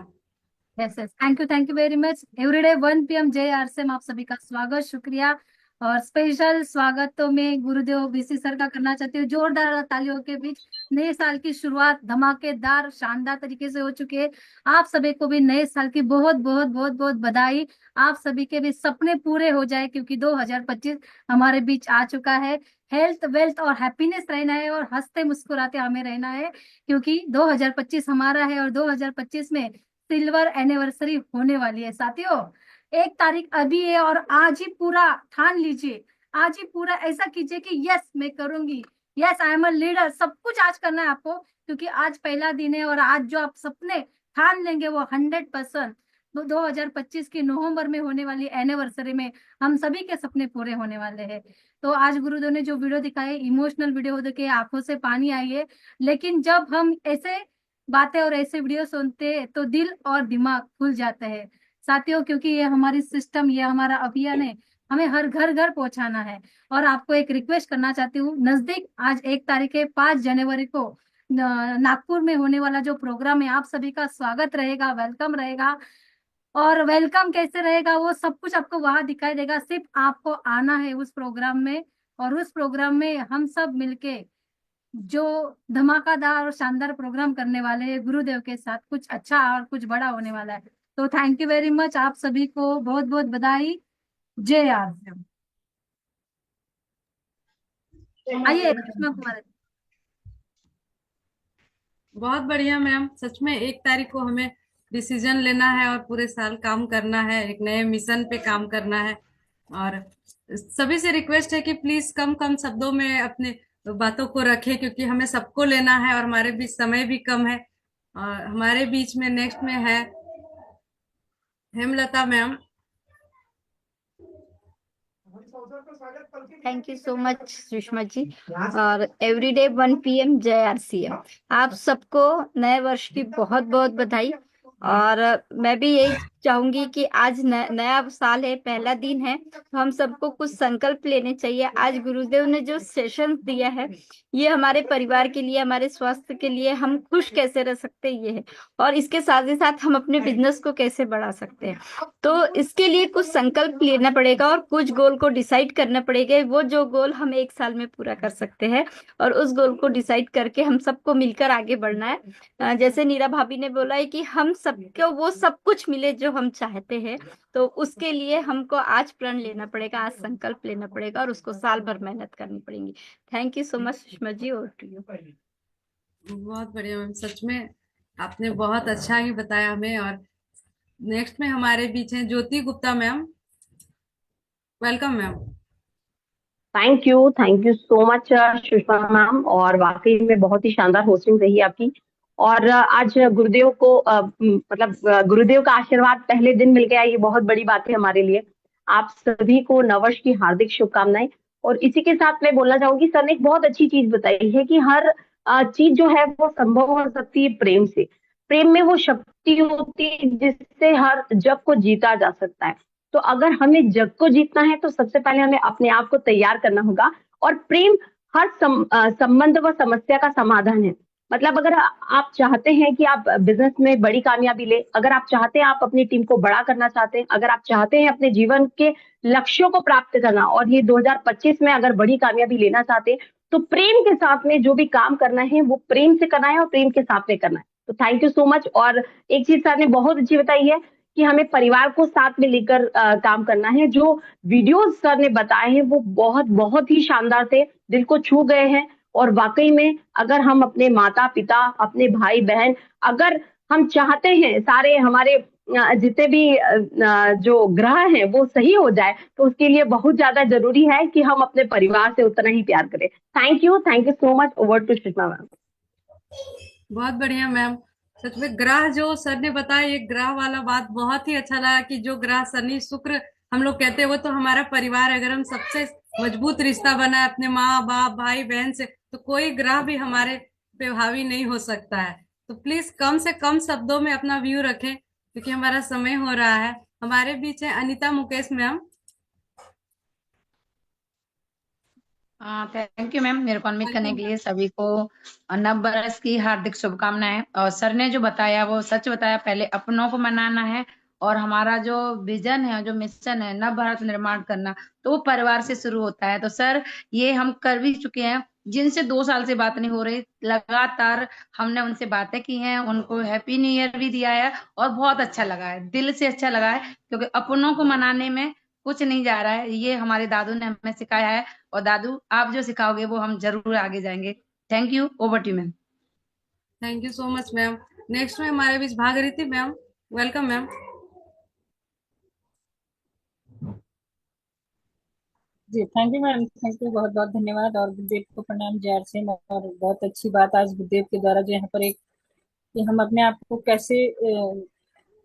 Yes yes, thank you very much. Everyday 1 PM जय आरसीएम, आप सभी का स्वागत, शुक्रिया। और स्पेशल स्वागत तो मैं गुरुदेव बीसी सर का करना चाहती हूँ। जोरदार तालियों के बीच नए साल की शुरुआत धमाकेदार शानदार तरीके से हो चुकी है। आप सभी को भी नए साल की बहुत बहुत बहुत बहुत बधाई। आप सभी के भी सपने पूरे हो जाए, क्योंकि 2025 हमारे बीच आ चुका है। हेल्थ, वेल्थ और हैप्पीनेस रहना है और हंसते मुस्कुराते हमें रहना है, क्योंकि 2025 हमारा है और 2025 में सिल्वर एनिवर्सरी होने वाली है। साथियों, 1 तारीख अभी है और आज ही पूरा ठान लीजिए, आज ही पूरा ऐसा कीजिए कि यस मैं करूंगी, yes I am a leader. सब कुछ आज करना है आपको, क्योंकि आज पहला दिन है और आज जो आप सपने ठान लेंगे वो 100% 2025 की नवंबर में होने वाली एनिवर्सरी में हम सभी के सपने पूरे होने वाले हैं। तो आज गुरुदेव ने जो वीडियो दिखाए, इमोशनल वीडियो देखे आंखों से पानी आई है। लेकिन जब हम ऐसे बातें और ऐसे वीडियो सुनते हैं तो दिल और दिमाग खुल जाता है साथियों, क्योंकि ये हमारी सिस्टम, ये हमारा अभियान है, हमें हर घर घर पहुंचाना है। और आपको एक रिक्वेस्ट करना चाहती हूँ, नजदीक आज 1 तारीख है, 5 जनवरी को नागपुर में होने वाला जो प्रोग्राम है, आप सभी का स्वागत रहेगा, वेलकम रहेगा। और वेलकम कैसे रहेगा वो सब कुछ आपको वहां दिखाई देगा, सिर्फ आपको आना है उस प्रोग्राम में। और उस प्रोग्राम में हम सब मिलके जो धमाकादार और शानदार प्रोग्राम करने वाले हैं गुरुदेव के साथ, कुछ अच्छा और कुछ बड़ा होने वाला है। तो थैंक यू वेरी मच, आप सभी को बहुत बहुत बधाई। जय आरसीएम। आइए कृष्णा कुमार। बहुत बढ़िया मैम, सच में 1 तारीख को हमें डिसीजन लेना है और पूरे साल काम करना है, एक नए मिशन पे काम करना है। और सभी से रिक्वेस्ट है कि प्लीज कम कम शब्दों में अपने बातों को रखें, क्योंकि हमें सबको लेना है और हमारे बीच समय भी कम है। और हमारे बीच में नेक्स्ट में है Hemlata ma'am. Thank you so much Sushma ji. और एवरीडे 1 PM जय आरसीएम। आप सबको नए वर्ष की बहुत बहुत बधाई। और मैं भी यही चाहूंगी कि आज नया साल है, पहला दिन है, तो हम सबको कुछ संकल्प लेने चाहिए। आज गुरुदेव ने जो सेशन दिया है, ये हमारे परिवार के लिए, हमारे स्वास्थ्य के लिए, हम खुश कैसे रह सकते हैं ये है, और इसके साथ ही साथ हम अपने बिजनेस को कैसे बढ़ा सकते हैं। तो इसके लिए कुछ संकल्प लेना पड़ेगा और कुछ गोल को डिसाइड करना पड़ेगा, वो जो गोल हम 1 साल में पूरा कर सकते हैं, और उस गोल को डिसाइड करके हम सबको मिलकर आगे बढ़ना है। जैसे नीरा भाभी ने बोला है कि हम सबको वो सब कुछ मिले जो हम चाहते हैं, तो उसके लिए हमको आज प्रण लेना पड़ेगा, आज संकल्प लेना पड़ेगा, और उसको साल भर मेहनत करनी पड़ेगी। Thank you so much Sushma ji, और टू यू। बहुत बढ़िया मैम, सच में आपने बहुत अच्छा ही बताया हमें। और नेक्स्ट में हमारे बीच हैं Jyoti Gupta ma'am. Welcome ma'am. Thank you so much Sushma ma'am, और वाकई में बहुत ही शानदार होस्टिंग रही आपकी। और आज गुरुदेव को गुरुदेव का आशीर्वाद पहले दिन मिल गया, ये बहुत बड़ी बात है हमारे लिए। आप सभी को नववर्ष की हार्दिक शुभकामनाएं। और इसी के साथ मैं बोलना चाहूंगी, सर ने एक बहुत अच्छी चीज बताई है कि हर चीज जो है वो संभव हो सकती है प्रेम से। प्रेम में वो शक्ति होती है जिससे हर जग को जीता जा सकता है। तो अगर हमें जग को जीतना है तो सबसे पहले हमें अपने आप को तैयार करना होगा। और प्रेम हर संबंध व समस्या का समाधान है। मतलब अगर आप चाहते हैं कि आप बिजनेस में बड़ी कामयाबी ले, अगर आप चाहते हैं आप अपनी टीम को बड़ा करना चाहते हैं, अगर आप चाहते हैं अपने जीवन के लक्ष्यों को प्राप्त करना, और ये 2025 में अगर बड़ी कामयाबी लेना चाहते हैं, तो प्रेम के साथ में जो भी काम करना है वो प्रेम से करना है और प्रेम के साथ में करना है। तो थैंक यू सो मच। और एक चीज सर ने बहुत अच्छी बताई है कि हमें परिवार को साथ में लेकर काम करना है। जो वीडियोस सर ने बताए हैं वो बहुत बहुत ही शानदार थे, दिल को छू गए हैं। और वाकई में अगर हम अपने माता पिता, अपने भाई बहन, अगर हम चाहते हैं सारे हमारे जितने भी जो ग्रह हैं वो सही हो जाए, तो उसके लिए बहुत ज्यादा जरूरी है कि हम अपने परिवार से उतना ही प्यार करें। Thank you so much. Over to Sushma ma'am. बहुत बढ़िया मैम, सच में ग्रह जो सर ने बताया, ये ग्रह वाला बात बहुत ही अच्छा लगा कि जो ग्रह शनि शुक्र हम लोग कहते हैं वो तो हमारा परिवार है। अगर हम सबसे मजबूत रिश्ता बनाए अपने माँ बाप भाई बहन से, तो कोई ग्रह भी हमारे पे हावी नहीं हो सकता है। तो प्लीज कम से कम शब्दों में अपना व्यू रखें, क्योंकि हमारा समय हो रहा है। हमारे बीच है Anita Mukesh ma'am. Thank you ma'am, मेरे को अनम्यूट करने के लिए। सभी को नव बरस की हार्दिक शुभकामनाएं। और सर ने जो बताया वो सच बताया, पहले अपनों को मनाना है, और हमारा जो विजन है, जो मिशन है, नव भारत निर्माण करना, तो वो परिवार से शुरू होता है। तो सर ये हम कर भी चुके हैं, जिनसे 2 साल से बात नहीं हो रही, लगातार हमने उनसे बातें की हैं, उनको हैप्पी न्यू ईयर भी दिया है, और बहुत अच्छा लगा है, दिल से अच्छा लगा है, क्योंकि अपनों को मनाने में कुछ नहीं जा रहा है। ये हमारे दादू ने हमें सिखाया है, और दादू आप जो सिखाओगे वो हम जरूर आगे जाएंगे। Thank you. Over to ma'am. Thank you so much ma'am. Next में हमारे बीच भागीरथी मैम। Welcome ma'am. जी thank you ma'am, thank you, बहुत बहुत धन्यवाद। और गुरुदेव को प्रणाम, जय आरसीएम। और बहुत अच्छी बात आज गुरुदेव के द्वारा जो यहाँ पर एक कि हम अपने आप को कैसे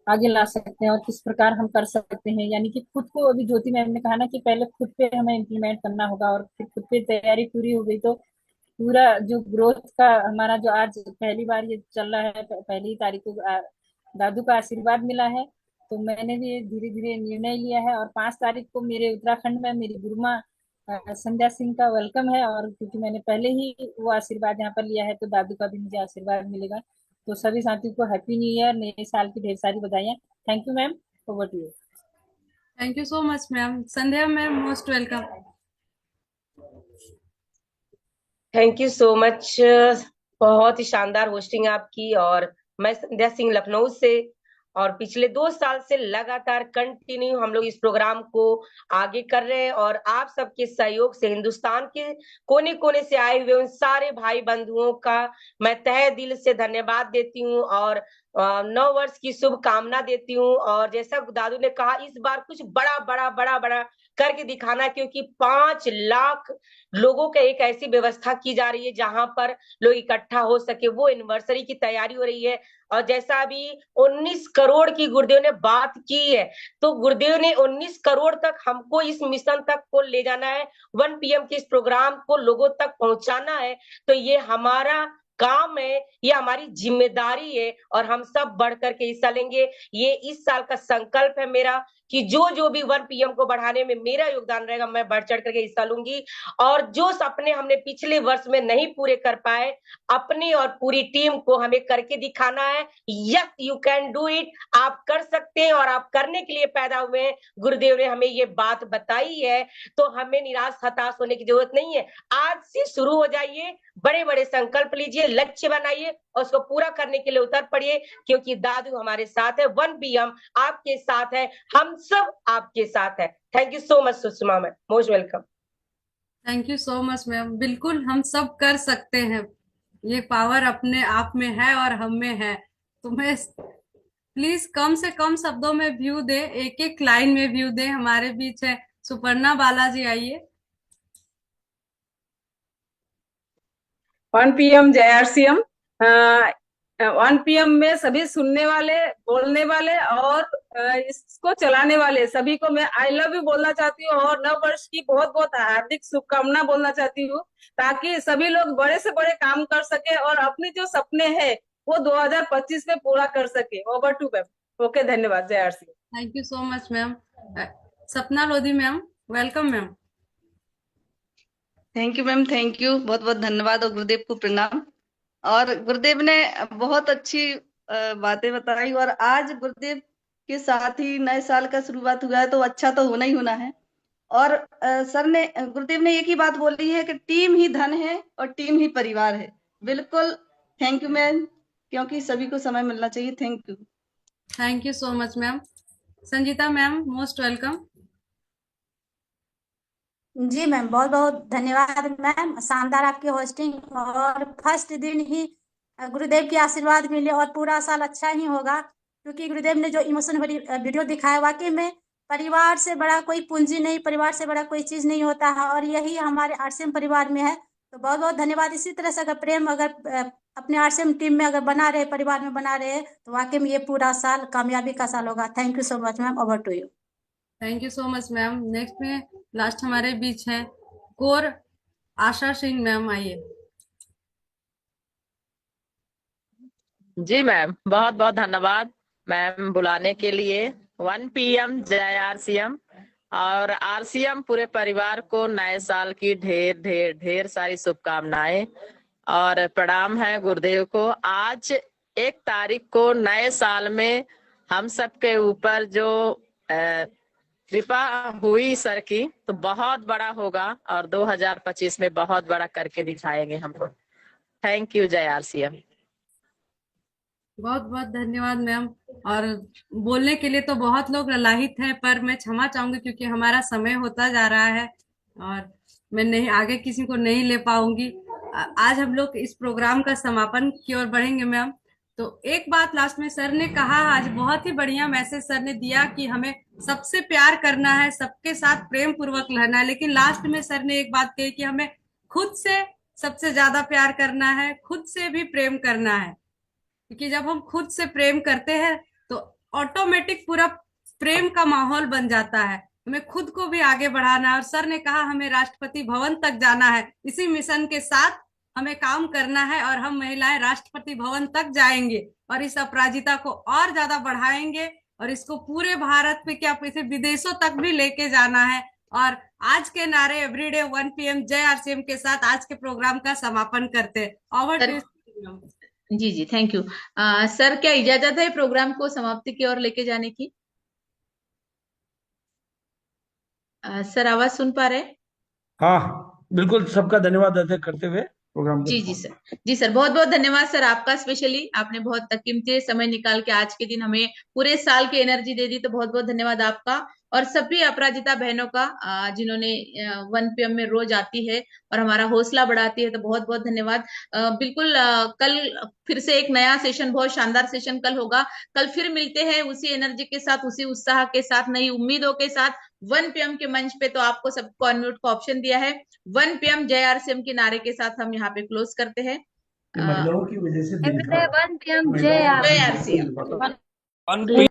आगे ला सकते हैं और किस प्रकार हम कर सकते हैं, यानी कि खुद को, अभी ज्योति मैम ने कहा ना कि पहले खुद पे हमें इम्प्लीमेंट करना होगा, और फिर खुद पे तैयारी पूरी हो गई तो पूरा जो ग्रोथ का हमारा जो आज पहली बार ये चल रहा है, पहली तारीख को दादू का आशीर्वाद मिला है, तो मैंने भी धीरे धीरे निर्णय लिया है। और 5 तारीख को मेरे उत्तराखंड में मेरी गुरुमा संध्या सिंह का वेलकम है, और क्योंकि मैंने पहले ही वो आशीर्वाद यहाँ पर लिया है तो दादू का भी मुझे आशीर्वाद मिलेगा। तो सभी साथियों को हैप्पी न्यू ईयर, नए साल की ढेर सारी बधाइयाँ। Thank you ma'am, over to you. Thank you so much ma'am. Sandhya ma'am most welcome. Thank you so much, बहुत ही शानदार होस्टिंग आपकी। और मैं संध्या सिंह लखनऊ से, और पिछले 2 साल से लगातार कंटिन्यू हम लोग इस प्रोग्राम को आगे कर रहे हैं, और आप सबके सहयोग से हिंदुस्तान के कोने कोने से आए हुए उन सारे भाई बंधुओं का मैं तहे दिल से धन्यवाद देती हूँ और नव वर्ष की शुभकामना देती हूँ। और जैसा दादू ने कहा, इस बार कुछ बड़ा बड़ा बड़ा बड़ा करके दिखाना, क्योंकि 5 लाख लोगों का एक ऐसी व्यवस्था की जा रही है जहां पर लोग इकट्ठा हो सके, वो एनिवर्सरी की तैयारी हो रही है। और जैसा अभी 19 करोड़ की गुरुदेव ने बात की है, तो गुरुदेव ने 19 करोड़ तक हमको इस मिशन तक को ले जाना है, 1 PM के इस प्रोग्राम को लोगों तक पहुंचाना है। तो ये हमारा काम है, ये हमारी जिम्मेदारी है, और हम सब बढ़ करके हिस्सा लेंगे। ये इस साल का संकल्प है मेरा कि जो भी 1 PM को बढ़ाने में मेरा योगदान रहेगा, मैं बढ़ चढ़ करके हिस्सा लूंगी। और जो सपने हमने पिछले वर्ष में नहीं पूरे कर पाए, अपनी और पूरी टीम को हमें करके दिखाना है। Yes, you can do it, आप कर सकते हैं, और आप करने के लिए पैदा हुए हैं। गुरुदेव ने हमें ये बात बताई है, तो हमें निराश हताश होने की जरूरत नहीं है। आज से शुरू हो जाइए, बड़े बड़े संकल्प लीजिए, लक्ष्य बनाइए और उसको पूरा करने के लिए उतर पड़िए, क्योंकि दादू हमारे साथ है, 1 PM आपके साथ है, हम सब आपके साथ है। Thank you so much Sushma ma'am, most welcome. Thank you so much ma'am. बिल्कुल हम सब कर सकते हैं, ये पावर अपने आप में है और हम में है। तो मैं प्लीज कम से कम शब्दों में व्यू दे, एक एक लाइन में व्यू दे। हमारे बीच है सुपर्णा बालाजी, आइए। 1 PM जय RCM। 1 PM में सभी सुनने वाले, बोलने वाले और इसको चलाने वाले सभी को मैं आई लव यू बोलना चाहती हूँ, और नव वर्ष की बहुत बहुत हार्दिक शुभकामना बोलना चाहती हूँ, ताकि सभी लोग बड़े से बड़े काम कर सके और अपने जो सपने हैं वो 2025 में पूरा कर सके। Over to ma'am. ओके, धन्यवाद। जय RCM। Thank you so much ma'am. Sapna Lodhi ma'am, welcome ma'am. Thank you ma'am, thank you, बहुत बहुत धन्यवाद और गुरुदेव को प्रणाम। और गुरुदेव ने बहुत अच्छी बातें बताई, और आज गुरुदेव के साथ ही नए साल का शुरुआत हुआ है, तो अच्छा तो होना ही होना है। और सर ने, गुरुदेव ने एक ही बात बोली है कि टीम ही धन है और टीम ही परिवार है। बिल्कुल, थैंक यू मैम, क्योंकि सभी को समय मिलना चाहिए। Thank you. Thank you so much ma'am. Sanjita ma'am, most welcome. जी मैम, बहुत बहुत धन्यवाद मैम, शानदार आपकी होस्टिंग। और फर्स्ट दिन ही गुरुदेव की आशीर्वाद मिले और पूरा साल अच्छा ही होगा, क्योंकि गुरुदेव ने जो इमोशन भरी वीडियो दिखाया, वाकई में परिवार से बड़ा कोई पूंजी नहीं, परिवार से बड़ा कोई चीज नहीं होता है, और यही हमारे RCM परिवार में है। तो बहुत बहुत धन्यवाद। इसी तरह से अगर प्रेम अगर अपने RCM टीम में अगर बना रहे, परिवार में बना रहे, तो वाकई में ये पूरा साल कामयाबी का साल होगा। Thank you so much ma'am, over to you. Thank you so much ma'am. Next में लास्ट हमारे बीच है कोर आशा सिंह मैम, आइए। जी मैम, बहुत बहुत धन्यवाद मैम बुलाने के लिए। 1 PM जय RCM, और RCM पूरे परिवार को नए साल की ढेर ढेर ढेर सारी शुभकामनाएं और प्रणाम है गुरुदेव को। आज 1 तारीख को नए साल में हम सबके ऊपर जो कृपा हुई सर की, तो बहुत बड़ा होगा, और 2025 में बहुत बड़ा करके दिखाएंगे हमको। थैंक यू, जय RCM। बहुत बहुत धन्यवाद मैम। और बोलने के लिए तो बहुत लोग ललाहित हैं, पर मैं क्षमा चाहूंगी क्योंकि हमारा समय होता जा रहा है और मैं नहीं आगे किसी को नहीं ले पाऊंगी। आज हम लोग इस प्रोग्राम का समापन की ओर बढ़ेंगे मैम। तो एक बात लास्ट में सर ने कहा, आज बहुत ही बढ़िया मैसेज सर ने दिया कि हमें सबसे प्यार करना है, सबके साथ प्रेम पूर्वक रहना है। लेकिन लास्ट में सर ने एक बात कही कि हमें खुद से सबसे ज्यादा प्यार करना है, खुद से भी प्रेम करना है, क्योंकि जब हम खुद से प्रेम करते हैं तो ऑटोमेटिक पूरा प्रेम का माहौल बन जाता है। हमें खुद को भी आगे बढ़ाना है। और सर ने कहा हमें राष्ट्रपति भवन तक जाना है इसी मिशन के साथ, हमें काम करना है और हम महिलाएं राष्ट्रपति भवन तक जाएंगे और इस अपराजिता को और ज्यादा बढ़ाएंगे और इसको पूरे भारत में क्या इसे विदेशों तक भी लेके जाना है। और आज के नारे एवरीडे 1 PM जय आरसीएम के साथ आज के प्रोग्राम का समापन करते हैं। ओवर टू जी जी, थैंक यू। सर, क्या इजाजत है प्रोग्राम को समाप्ति की ओर लेके जाने की? सर, आवाज सुन पा रहे? हाँ बिल्कुल, सबका धन्यवाद अदा करते हुए प्रोग्राम जी जी सर, जी सर, बहुत बहुत धन्यवाद सर आपका। स्पेशली आपने बहुत कीमती समय निकाल के आज के दिन हमें पूरे साल की एनर्जी दे दी, तो बहुत बहुत धन्यवाद आपका और सभी अपराजिता बहनों का जिन्होंने 1 PM में रोज आती है और हमारा हौसला बढ़ाती है, तो बहुत बहुत धन्यवाद। बिल्कुल कल फिर से एक नया सेशन, बहुत शानदार सेशन कल होगा। कल फिर मिलते हैं उसी एनर्जी के साथ, उसी उत्साह के साथ, नई उम्मीदों के साथ 1 PM के मंच पे। तो आपको सबको अनम्यूट का ऑप्शन दिया है। 1 PM जय आरसीएम के नारे के साथ हम यहाँ पे क्लोज करते हैं। महिलाओं की वजह से एवरीडे 1 PM जय आरसीएम।